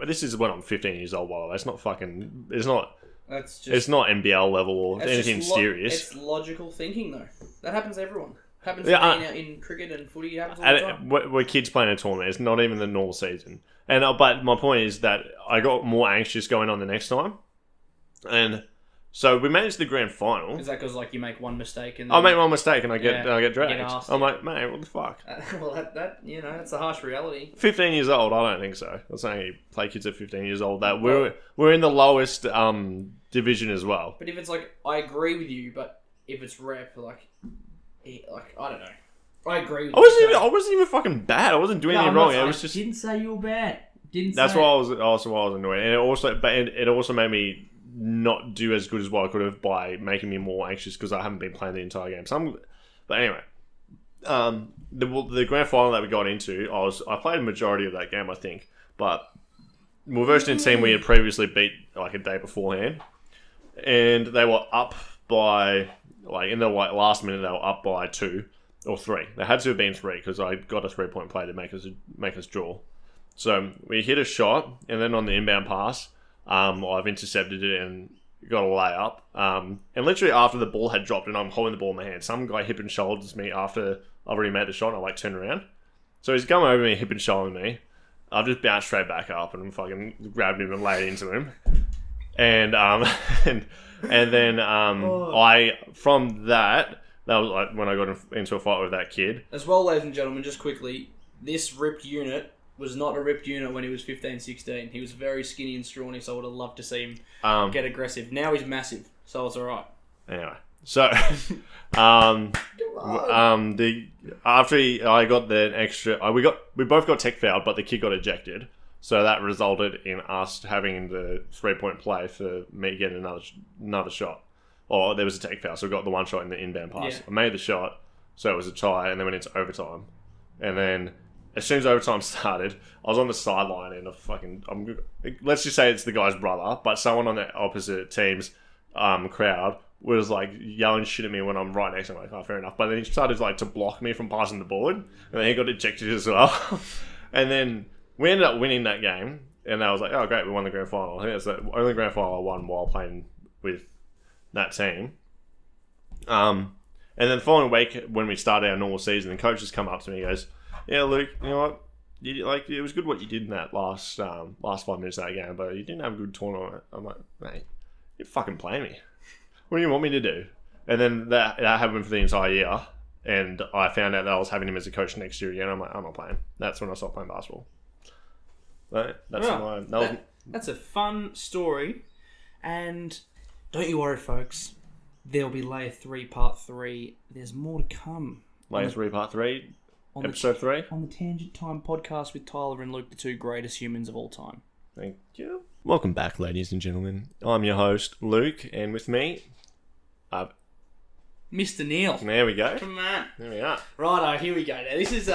this is when I'm 15 years old. By the way, it's not That's just it's not NBL level or that's anything just serious. It's logical thinking though. That happens to everyone. Happens Yeah, to me in cricket and footy. It happens all the time. And we're kids playing a tournament. It's not even the normal season. And but my point is that I got more anxious going on the next time, and so we managed the grand final. Is that because like you make one mistake and I make one mistake and I get Yeah, dragged. get asked, I'm like, man, what the fuck? well, that that's a harsh reality. 15 years old? I don't think so. I'm saying you play kids at 15 years old. That we're in the lowest division as well. But if it's like, I agree with you, but if it's rep, like I don't know. I agree with I you. wasn't even fucking bad. I wasn't doing anything wrong. It was just. Didn't say you were bad. That's why I was annoyed, and it also made me not do as good as what I could have by making me more anxious because I haven't been playing the entire game. But anyway, the grand final that we got into, I played a majority of that game, I think, but we were versed in a team we had previously beat like a day beforehand, and they were up by in the last minute they were up by 2 or 3. They had to have been 3 because I got a 3-point play to make us draw. So we hit a shot, and then on the inbound pass, I've intercepted it and got a layup. And literally after the ball had dropped and I'm holding the ball in my hand, some guy hip and shoulders me after I've already made the shot, and I turn around. So he's coming over me, hip and shouldering me. I've just bounced straight back up and fucking grabbed him and laid into him. And and then from that was like when I got into a fight with that kid. As well, ladies and gentlemen, just quickly, this ripped unit was not a ripped unit when he was 15, 16. He was very skinny and scrawny, so I would have loved to see him get aggressive. Now he's massive, so it's alright. Anyway, so after I got the extra, we both got tech fouled, but the kid got ejected. So that resulted in us having the 3-point play for me getting another shot. Or there was a tech foul, so we got the one shot in the inbound pass. Yeah. I made the shot, so it was a tie, and then went into overtime. And then as soon as overtime started, I was on the sideline and let's just say it's the guy's brother, but someone on the opposite team's crowd was like yelling shit at me when I'm right next to him. I'm like, oh, fair enough. But then he started to block me from passing the board, and then he got ejected as well. And then we ended up winning that game, and I was like, oh great, we won the grand final. I think that's the only grand final I won while playing with that team. And then the following week, when we started our normal season, the coach just come up to me and goes, yeah, Luke, you know what? It was good what you did in that last 5 minutes of that game, but you didn't have a good tournament. I'm like, mate, you're fucking playing me. What do you want me to do? And then that happened for the entire year, and I found out that I was having him as a coach next year again. I'm like, I'm not playing. That's when I stopped playing basketball. That's a fun story, and don't you worry, folks. There'll be Layer 3 Part 3. There's more to come. Layer 3 Part 3? Episode 3? On the Tangent Time podcast with Tyler and Luke, the 2 greatest humans of all time. Thank you. Welcome back, ladies and gentlemen. I'm your host, Luke, and with me, Mr. Neil. There we go. Come on. There we are. Righto, here we go. Now, this is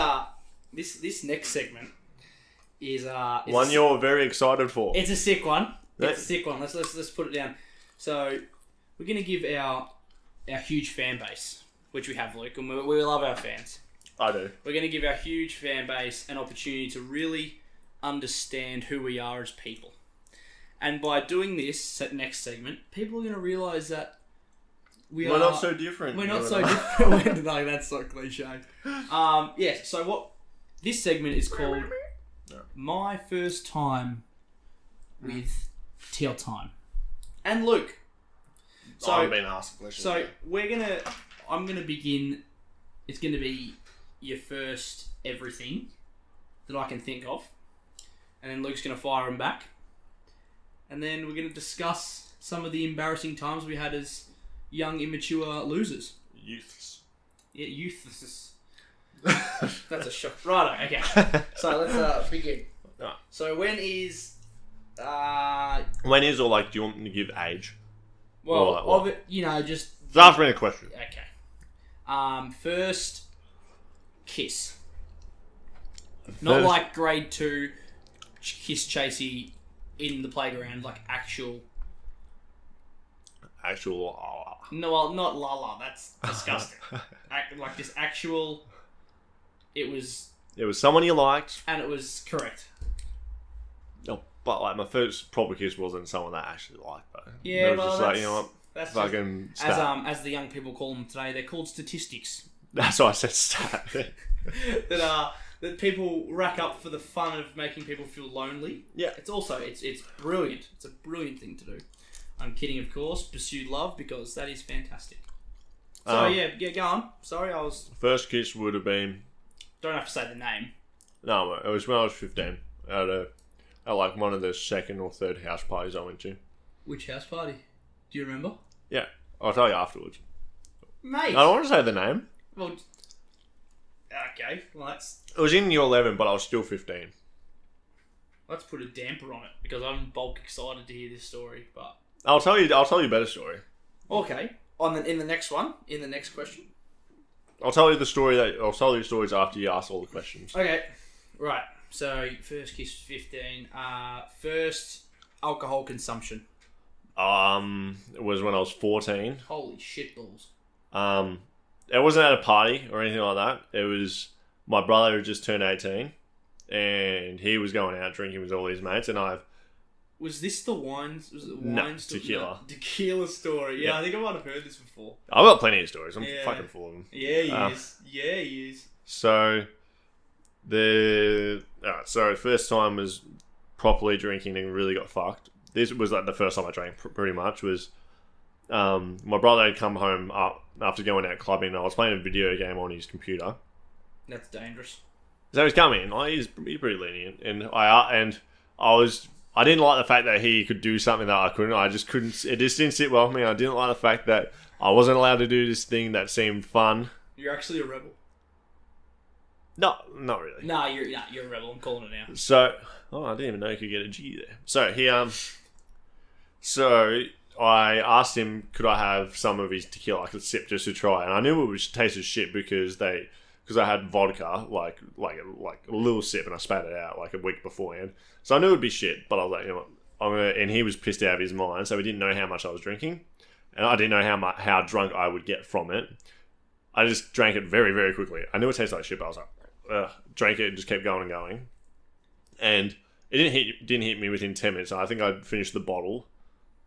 this next segment is one you're very excited for. It's a sick one. It's a sick one. Let's put it down. So we're gonna give our huge fan base, which we have, Luke, and we love our fans. I do. We're gonna give our huge fan base an opportunity to really understand who we are as people, and by doing this next segment, people are gonna realise that we're not so different. We're not so different. No, that's so cliche. Yes. So what this segment is called? My first time with Teal Time. And Luke. So I haven't been asked a question. So I'm gonna begin. It's gonna be your first everything that I can think of, and then Luke's gonna fire them back, and then we're gonna discuss some of the embarrassing times we had as young, immature losers. Youths. Yeah, youths. That's a shock. Righto, okay. So let's begin. Right. So when is... When is, or do you want me to give age? Well, just... Just ask me a question. Okay. First kiss. Not like grade 2 kiss chasey in the playground, like actual... No, well, not la-la. That's disgusting. Like this actual... It was someone you liked. And it was correct. No, but my first proper kiss wasn't someone that I actually liked, though. Yeah, it was just that's, you know what? That's fucking just, as the young people call them today, they're called statistics. That's why I said stat. that people rack up for the fun of making people feel lonely. Yeah. It's brilliant. It's a brilliant thing to do. I'm kidding, of course. Pursue love, because that is fantastic. So go on. Sorry, I was... First kiss would have been... Don't have to say the name. No, it was when I was 15. At one of the second or third house parties I went to. Which house party? Do you remember? Yeah, I'll tell you afterwards. Mate! I don't want to say the name. Well, okay. Well, It was in year 11, but I was still 15. let's put a damper on it because I'm bulk excited to hear this story. But I'll tell you a better story. okay, in the next question. I'll tell you the stories after you ask all the questions. Okay, right. So first kiss 15. First alcohol consumption. It was when I was 14. Holy shit balls. It wasn't at a party or anything like that. It was my brother who just turned 18, and he was going out drinking with all his mates, and Was this the wines? Was it No, wines? tequila. No, tequila story. Yeah, Yeah. I think I might have heard this before. I've got plenty of stories. I'm Yeah. fucking full of them. Yeah, he Ah. is. Yeah, he is. So so first time was properly drinking and really got fucked. This was like the first time I drank pretty much. Was my brother had come home after going out clubbing, and I was playing a video game on his computer. That's dangerous. So he's coming. He's pretty lenient, and I didn't like the fact that he could do something that I couldn't. I just couldn't. It just didn't sit well with me. I didn't like the fact that I wasn't allowed to do this thing that seemed fun. You're actually a rebel. No, not really. Nah, you're a rebel. I'm calling it now. So, I didn't even know you could get a G there. So I asked him, could I have some of his tequila, like a sip, just to try, and I knew it would taste as shit because I had vodka, like a little sip, and I spat it out like a week beforehand. So I knew it would be shit, but I was like, you know what, and he was pissed out of his mind, so he didn't know how much I was drinking, and I didn't know how drunk I would get from it. I just drank it very, very quickly. I knew it tasted like shit, but I was like, ugh, drank it and just kept going and going. And it didn't hit me within 10 minutes. I think I'd finished the bottle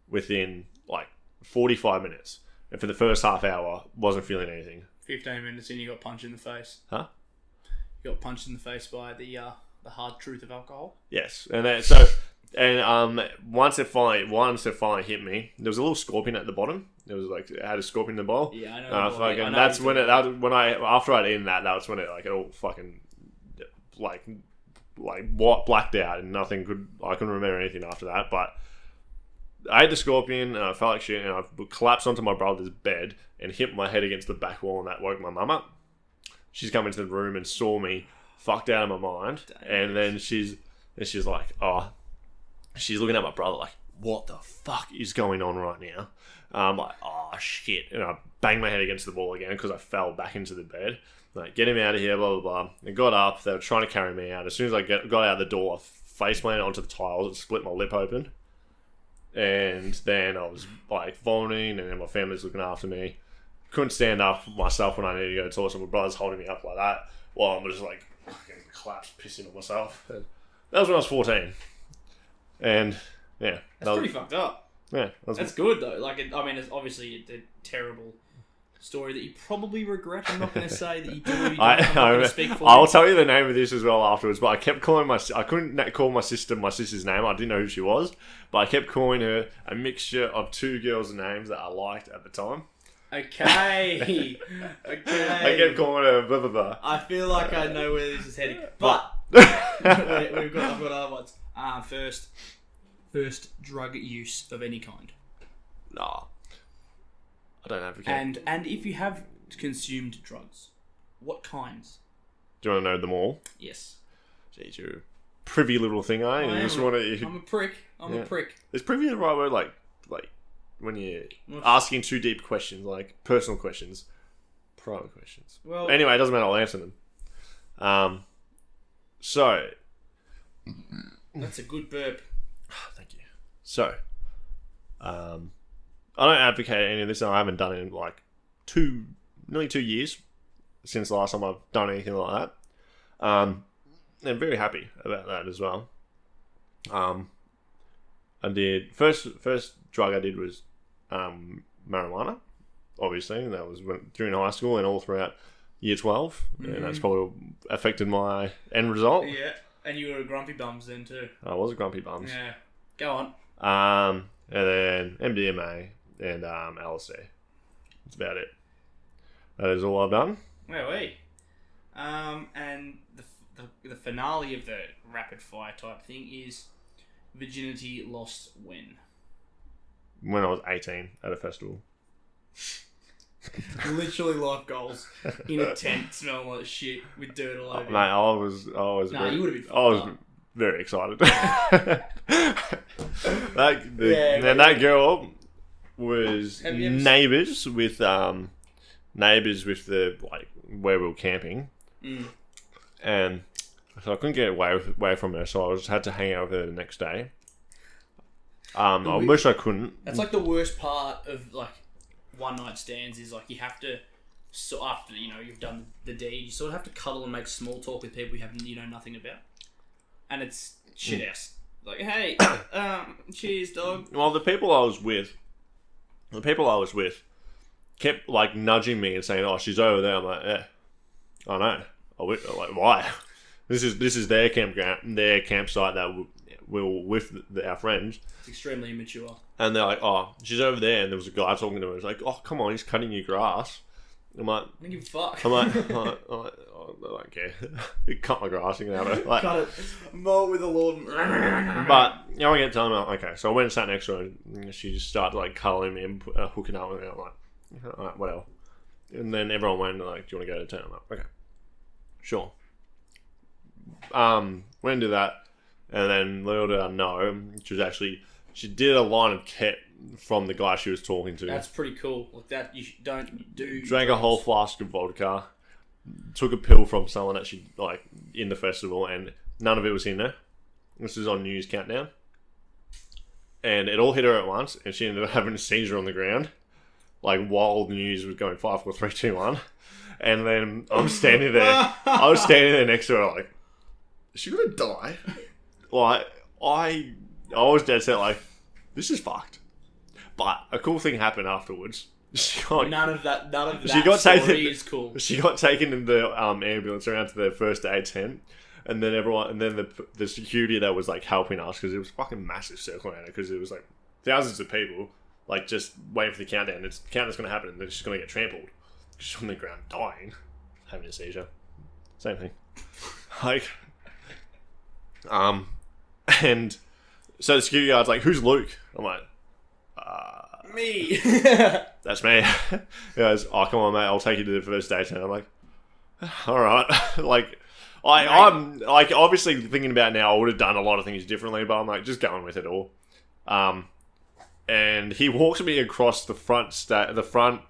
within like 45 minutes. And for the first half hour, wasn't feeling anything. 15 minutes in, you got punched in the face. Huh? You got punched in the face by the hard truth of alcohol. Yes. And once it finally hit me, there was a little scorpion at the bottom. It was like, it had a scorpion in the bowl. Yeah, I know. That's when after I'd eaten that's when it all fucking like blacked out, and I couldn't remember anything after that. But I ate the scorpion, and I felt like shit, and I collapsed onto my brother's bed and hit my head against the back wall, and that woke my mum up. She's come into the room and saw me fucked out of my mind. And then she's like, she's looking at my brother like, what the fuck is going on right now? I'm like, oh shit. And I banged my head against the wall again because I fell back into the bed. Like, get him out of here, blah, blah, blah. I got up. They were trying to carry me out. As soon as I got out the door, I face planted onto the tiles and split my lip open. And then I was like vomiting, and then my family's looking after me. Couldn't stand up myself when I needed to go to toilet, so my brother's holding me up like that while I'm just like fucking collapsed, pissing on myself. And that was when I was 14. And yeah. That's pretty fucked up. Yeah. That's good though. Like, it's obviously a terrible story that you probably regret. I'm not going to say that you do. I'm not going to speak for I'll you. tell you the name of this as well afterwards, but I kept calling I couldn't call my sister's name. I didn't know who she was, but I kept calling her a mixture of two girls' names that I liked at the time. Okay. I kept calling her blah, blah, blah. I feel like I know where this is heading. But I've got other ones. First drug use of any kind. Nah. I don't advocate. And if you have consumed drugs, what kinds? Do you want to know them all? Yes. Jeez, you're a privy little thing, eh? I'm a prick. I'm Yeah. a prick. Is privy the right word? Like when you're asking too deep questions, like personal questions, private questions. Well, Anyway, it doesn't matter. I'll answer them. So, that's a good burp. thank you. So, I don't advocate any of this, and I haven't done it in like nearly 2 years since the last time I've done anything like that. I'm very happy about that as well. I did first drug I did was marijuana, obviously, and that was during high school and all throughout year 12, and that's probably affected my end result. Yeah, and you were a grumpy bums then too. I was a grumpy bums. Yeah, go on. And then MDMA and LSD. That's about it. That is all I've done. Wait. And the finale of the rapid fire type thing is virginity lost when? When I was 18 at a festival. Literally life goals in a tent smelling like shit with dirt all over Mate, you. I was Nah, very, you would have been I was fucked up. very excited. Yeah, that girl was Have you ever neighbours with the like where we were camping, and so I couldn't get away from her, so I just had to hang out with her the next day. I wish I couldn't. That's like the worst part of like one night stands is like you have to, so after you've done the deed, you sort of have to cuddle and make small talk with people you have nothing about, and it's shit ass. Like, hey, cheers, dog. Well, the people I was with kept like nudging me and saying, "Oh, she's over there." I'm like, "Yeah, I know." I'm like, why? This is their campground, their campsite that we're with our friends. It's extremely immature. And they're like, "Oh, she's over there." And there was a guy talking to her. He's like, "Oh, come on, he's cutting your grass." I'm like, I don't give a fuck. I'm like, oh, I don't care. You cut my grass, you can have it. Like, Cut it. Mow it with a lawn. but I get time. Okay, so I went and sat next to her, and she just started like cuddling me and hooking up with me. I'm like, alright, whatever. And then everyone went like, "Do you want to go to town?" I'm like, "Okay, sure." Went and did that, and then little did I know, she did a line of ket from the guy she was talking to. That's pretty cool. Like that, you don't do. Drank a whole flask of vodka. Took a pill from someone that she like in the festival, and none of it was in there. This is on New Year's Countdown, and it all hit her at once, and she ended up having a seizure on the ground, like while the news was going 5, 4, 3, 2, 1. And then I'm standing there. I was standing there next to her, like, is she gonna die? Like, I was dead set, like, this is fucked. But a cool thing happened afterwards. None of that She got story taken. is cool. She got taken in the ambulance around to the first aid tent, and then the security that was like helping us, because it was a fucking massive circle around it, because it was like thousands of people like just waiting for the countdown. The countdown's gonna happen, and they're just gonna get trampled. Just on the ground, dying, having a seizure. Same thing. Like, and so the security guard's like, "Who's Luke?" I'm like, Me. "That's me." He goes, "Oh, come on, mate, I'll take you to the first day." And I'm like, "All right." Like, I'm like obviously thinking about it now, I would have done a lot of things differently, but I'm like just going with it all. And he walks me across the front of the front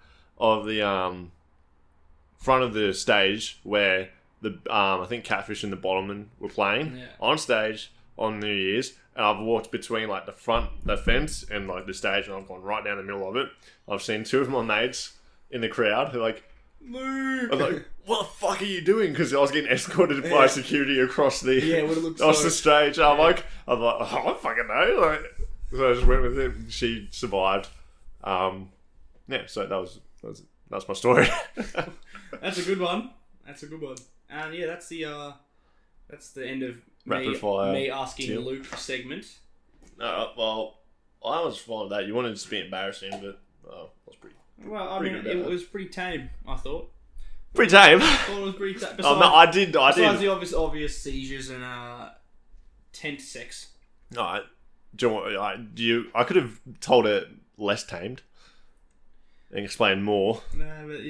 of the stage where the I think Catfish and the Bottommen were playing on stage on New Year's, and I've walked between like the fence and like the stage, and I've gone right down the middle of it. I've seen two of my mates in the crowd who are like, "Luke!" I'm like, "What the fuck are you doing?" Because I was getting escorted by security across the the stage. I'm like, "Oh, I don't fucking know." Like, so I just went with it. She survived. So that's my story. That's a good one. And yeah, that's the end of me asking Chill. Luke segment. Well, I was fine with that. You wanted it to be embarrassing, but it was pretty. Well, I mean, it was pretty tame. I thought. Pretty tame. I thought it was pretty tame. No, I did. Besides the obvious seizures and tent sex. Alright. I could have told it less tamed and explained more. No, but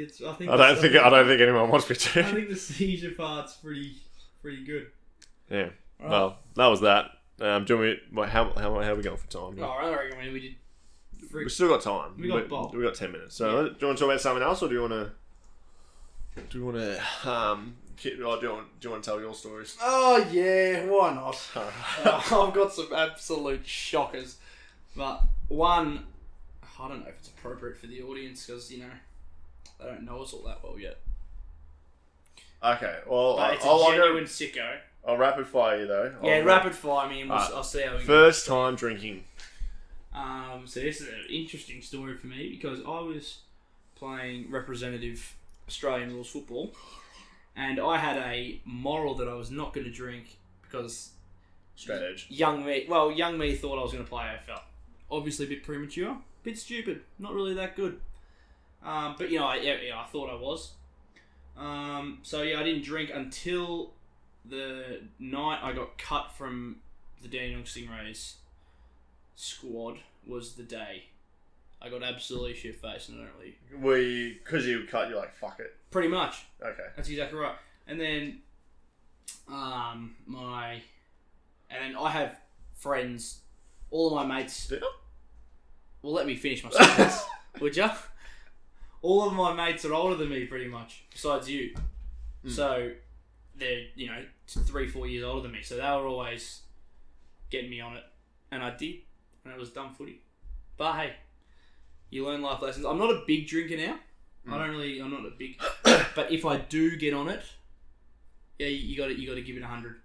I don't think anyone wants me to. I think the seizure part's pretty good. Yeah. Right. Well, that was that. How are we going for time? I reckon we did. We still got time. We got 10 minutes. So, do you want to talk about something else, or do you want to? Do you want to tell your stories? Oh yeah, why not? I've got some absolute shockers, but one, I don't know if it's appropriate for the audience because they don't know us all that well yet. Okay, well, But it's a genuine sicko. I'll rapid fire you though. Rapid fire me and I'll see how we go. First time drinking. So this is an interesting story for me because I was playing representative Australian rules football, and I had a moral that I was not going to drink because Straight edge. young me thought I was going to play AFL. Obviously a bit premature, bit stupid, not really that good. But I thought I was. So I didn't drink until the night I got cut from the Dandenong Stingrays squad was the day I got absolutely shit faced and I don't really... Were you... Because you cut, you're like, fuck it. Pretty much. Okay. That's exactly right. And then, And then I have friends, all of my mates... Do you? Well, let me finish my sentence, would ya? All of my mates are older than me, pretty much, besides you. So, they're, 3-4 years older than me. So they were always getting me on it. And I did. And it was dumb footy. But hey, you learn life lessons. I'm not a big drinker now. I'm not a big... But if I do get on it, yeah, you got to give it 100.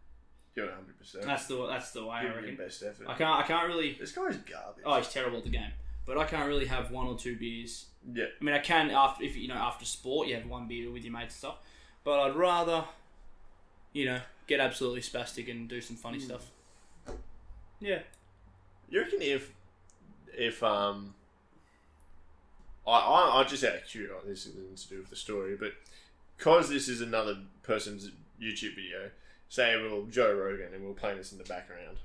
Give it 100%. That's the way I Give reckon. your best effort. I can't really... This guy's garbage. Oh, he's terrible at the game. But I can't really have 1 or 2 beers. Yeah. I mean, I can after sport, you have 1 beer with your mates and stuff. But I'd rather, get absolutely spastic and do some funny stuff. Yeah. You reckon if I just out of curiosity, this is nothing to do with the story, but because this is another person's YouTube video, say Joe Rogan and we're playing this in the background,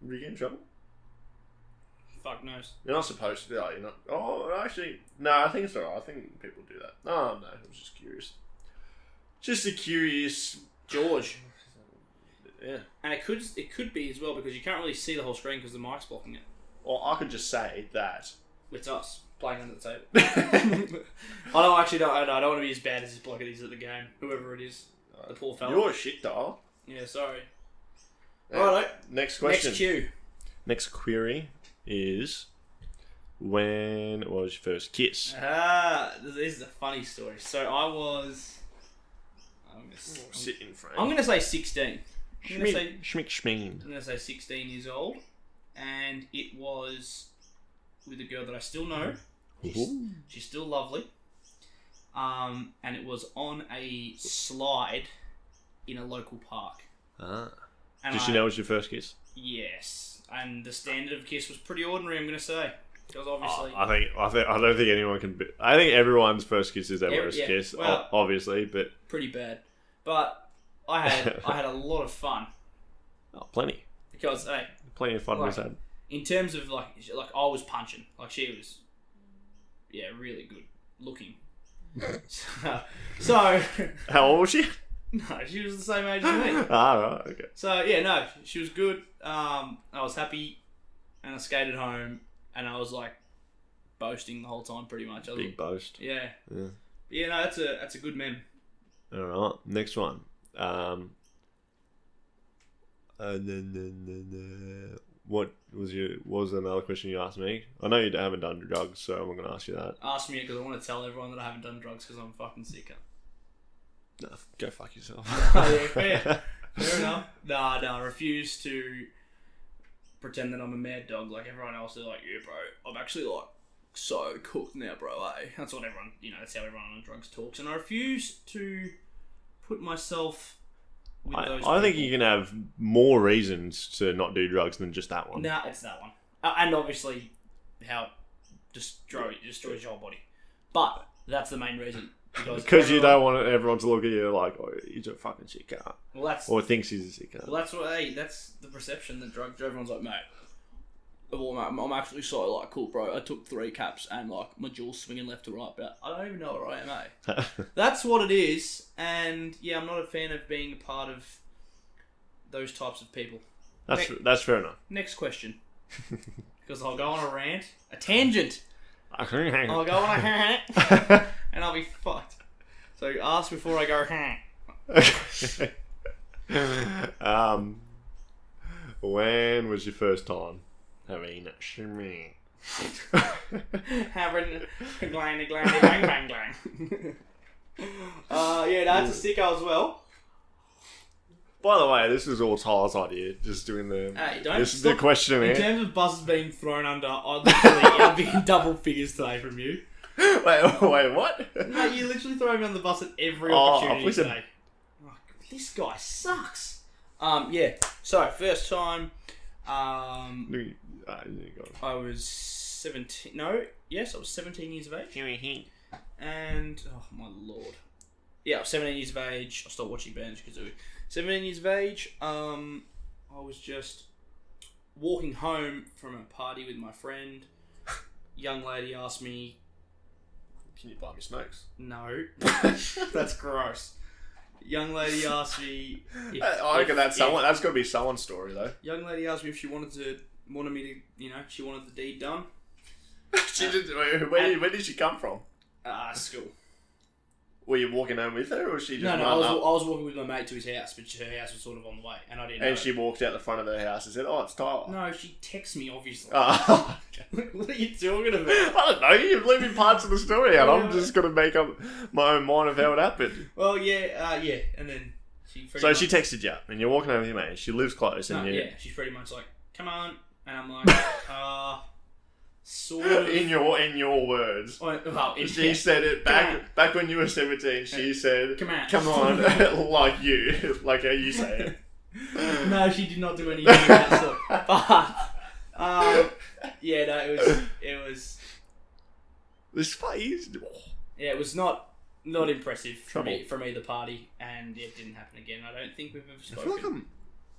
would you get in trouble? Fuck knows. You're not supposed to do that. You're not. Oh, actually, no. I think it's alright. I think people do that. Oh no, I was just curious. Just a curious George. Yeah. And it could be as well because you can't really see the whole screen because the mic's blocking it. Or I could just say that. It's us playing under the table. I don't want to be as bad as this bloke it is at the game. Whoever it is, the poor fella. You're a shit doll. Yeah, sorry. Yeah. Righto. Next question. Next cue. Next query is, when was your first kiss? This is a funny story. So I was... Sit in frame. I'm going to say 16. I'm going Schmick. to say 16 years old. And it was with a girl that I still know. She's still lovely. And it was on a slide in a local park. Ah. And Did she know it was your first kiss? Yes. And the standard of kiss was pretty ordinary, I'm going to say. Because obviously... I don't think anyone can... I think everyone's first kiss is their worst kiss, well, obviously, but... Pretty bad. But I had a lot of fun. Oh, plenty. Because, hey... Plenty of fun was had. In terms of, like I was punching. Like, she was... Yeah, really good looking. So... How old was she? No, she was the same age as me. Ah, right, okay. So, yeah, no, she was good. I was happy, and I skated home, and I was, like, boasting the whole time, pretty much. Big boast. Yeah. Yeah. Yeah, no, that's a good mem. Alright, next one. What was another question you asked me? I know you haven't done drugs, so I'm not going to ask you that. Ask me because I want to tell everyone that I haven't done drugs because I'm fucking sick. No, go fuck yourself. Oh, yeah, fair enough. Nah, I refuse to pretend that I'm a mad dog like everyone else. They're like, yeah, bro, I'm actually like so cooked now, bro. Eh? That's what everyone, that's how everyone on drugs talks. And I refuse to put myself with those people. I think you can have more reasons to not do drugs than just that one. Nah, it's that one. And obviously how it destroys your body. But that's the main reason. Because you don't want everyone to look at you like, oh, he's a fucking sick car. Well, or thinks he's a sick car. Well, that's the perception that drugs. Everyone's like, mate, I'm actually so like cool, bro. I took 3 caps and like my jaw's swinging left to right, but I don't even know where I am, eh? That's what it is, and yeah, I'm not a fan of being a part of those types of people. That's fair enough. Next question, because I'll go on a rant, a tangent. I'll go on a rant, and I'll be fucked. So ask before I go. When was your first time having shimmy? Having glandy bang. Yeah, that's a sicko as well. By the way, this is all Tyler's idea. Just doing the the question. In terms of buses being thrown under, I'd be in double figures today from you. Wait, what? No, you literally throw me on the bus at every opportunity today. Oh, this guy sucks. Yeah. So first time. I was 17. No, yes, I was 17 years of age. And oh my lord, yeah, I was 17 years of age. I stopped watching Banjo-Kazooie. 17 years of age. I was just walking home from a party with my friend, young lady asked me. Can you buy me smokes? No, that's gross. Young lady asked me. I reckon that's got to be someone's story though. Young lady asked me if she wanted me to, she wanted the deed done. Where did she come from? School. Were you walking home with her, or was she just? No. I was walking with my mate to his house, but her house was sort of on the way, and I didn't. And she walked out the front of her house and said, "Oh, it's Tyler." No, she texted me obviously. What are you talking about? I don't know. You're leaving parts of the story out. I'm Yeah. just gonna make up my own mind of how it happened. Well, yeah, and then she. So she texted you, and you're walking home with your mate. She lives close, and she's pretty much like, "Come on," and I'm like, sort of. In your words. She said it back when you were 17. She said, "Come on," like you, like how you say it. No, she did not do anything of that sort. But it was. This phase. Yeah, it was not impressive from either party, and it didn't happen again. I don't think we've ever spoken. I feel like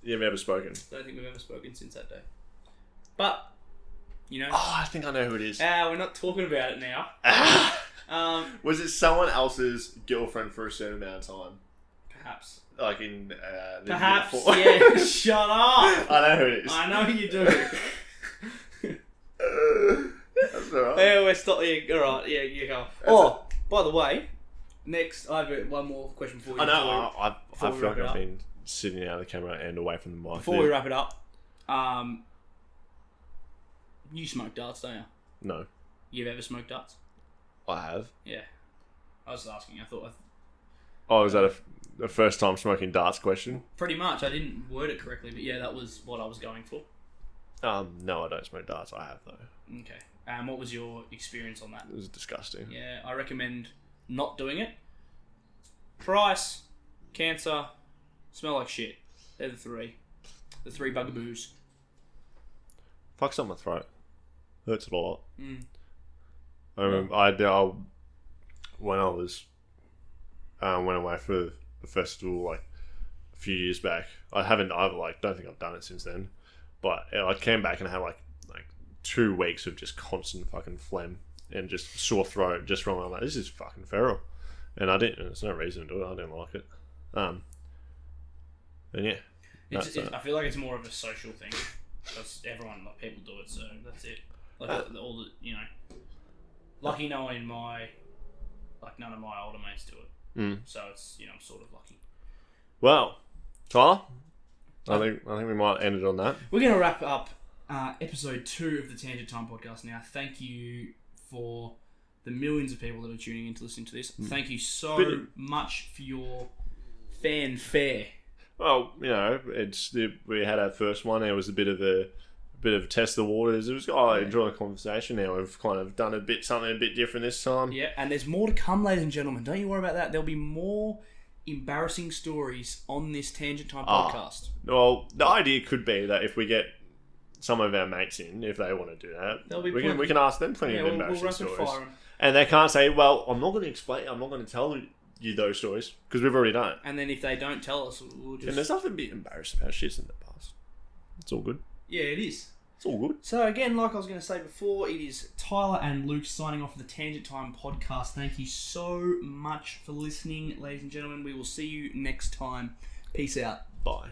you've ever spoken. I don't think we've ever spoken since that day. But. I think I know who it is. We're not talking about it now. Was it someone else's girlfriend for a certain amount of time? Perhaps. Like in the Perhaps. year before? Yeah. Shut up. I know who it is. I know you do. That's alright. Yeah, we're still. Yeah, all right. Yeah, you go. By the way, next I have one more question for you. I know. I before we feel wrap like it I've up. been sitting out of the camera and away from the mic. Before we wrap it up, you smoke darts, don't you? No, You've ever smoked darts? I have. Yeah. I was asking. I thought. Oh, is that a first time smoking darts question? Pretty much. I didn't word it correctly, but yeah, that was what I was going for. No, I don't smoke darts. I have though. Okay. What was your experience on that? It was disgusting. Yeah, I recommend not doing it. Price, cancer, smell like shit. They're the three. The three bugaboos. Fucks up my throat. Hurts a lot. Mm. I remember when I was went away for the festival like a few years back. I don't think I've done it since then. But I came back and I had like 2 weeks of just constant fucking phlegm and just sore throat just from. I'm like, this is fucking feral, and I didn't. There's no reason to do it. I didn't like it. And yeah, I feel like it's more of a social thing. Because people do it, so that's it. Like all the, lucky none of my older mates do it. Mm. So it's, I'm sort of lucky. Well, Tyler, I think we might end it on that. We're going to wrap up episode 2 of the Tangent Time podcast now. Thank you for the millions of people that are tuning in to listen to this. Thank you so much for your fanfare. Well, we had our first one. It was a bit of a test of the waters. It was I enjoy the conversation. Now we've kind of done something a bit different this time. Yeah, and there's more to come, ladies and gentlemen. Don't you worry about that. There'll be more embarrassing stories on this Tangent Time podcast. Well, the idea could be that if we get some of our mates in, if they want to do that, we can ask them plenty of embarrassing stories. And they can't say, "Well, I'm not going to explain. I'm not going to tell you those stories because we've already done it." And then if they don't tell us, we'll just. And there's nothing to be embarrassed about. Shit's in the past. It's all good. Yeah, it is. It's all good. So again, like I was going to say before, it is Tyler and Luke signing off for the Tangent Time podcast. Thank you so much for listening, ladies and gentlemen. We will see you next time. Peace out. Bye.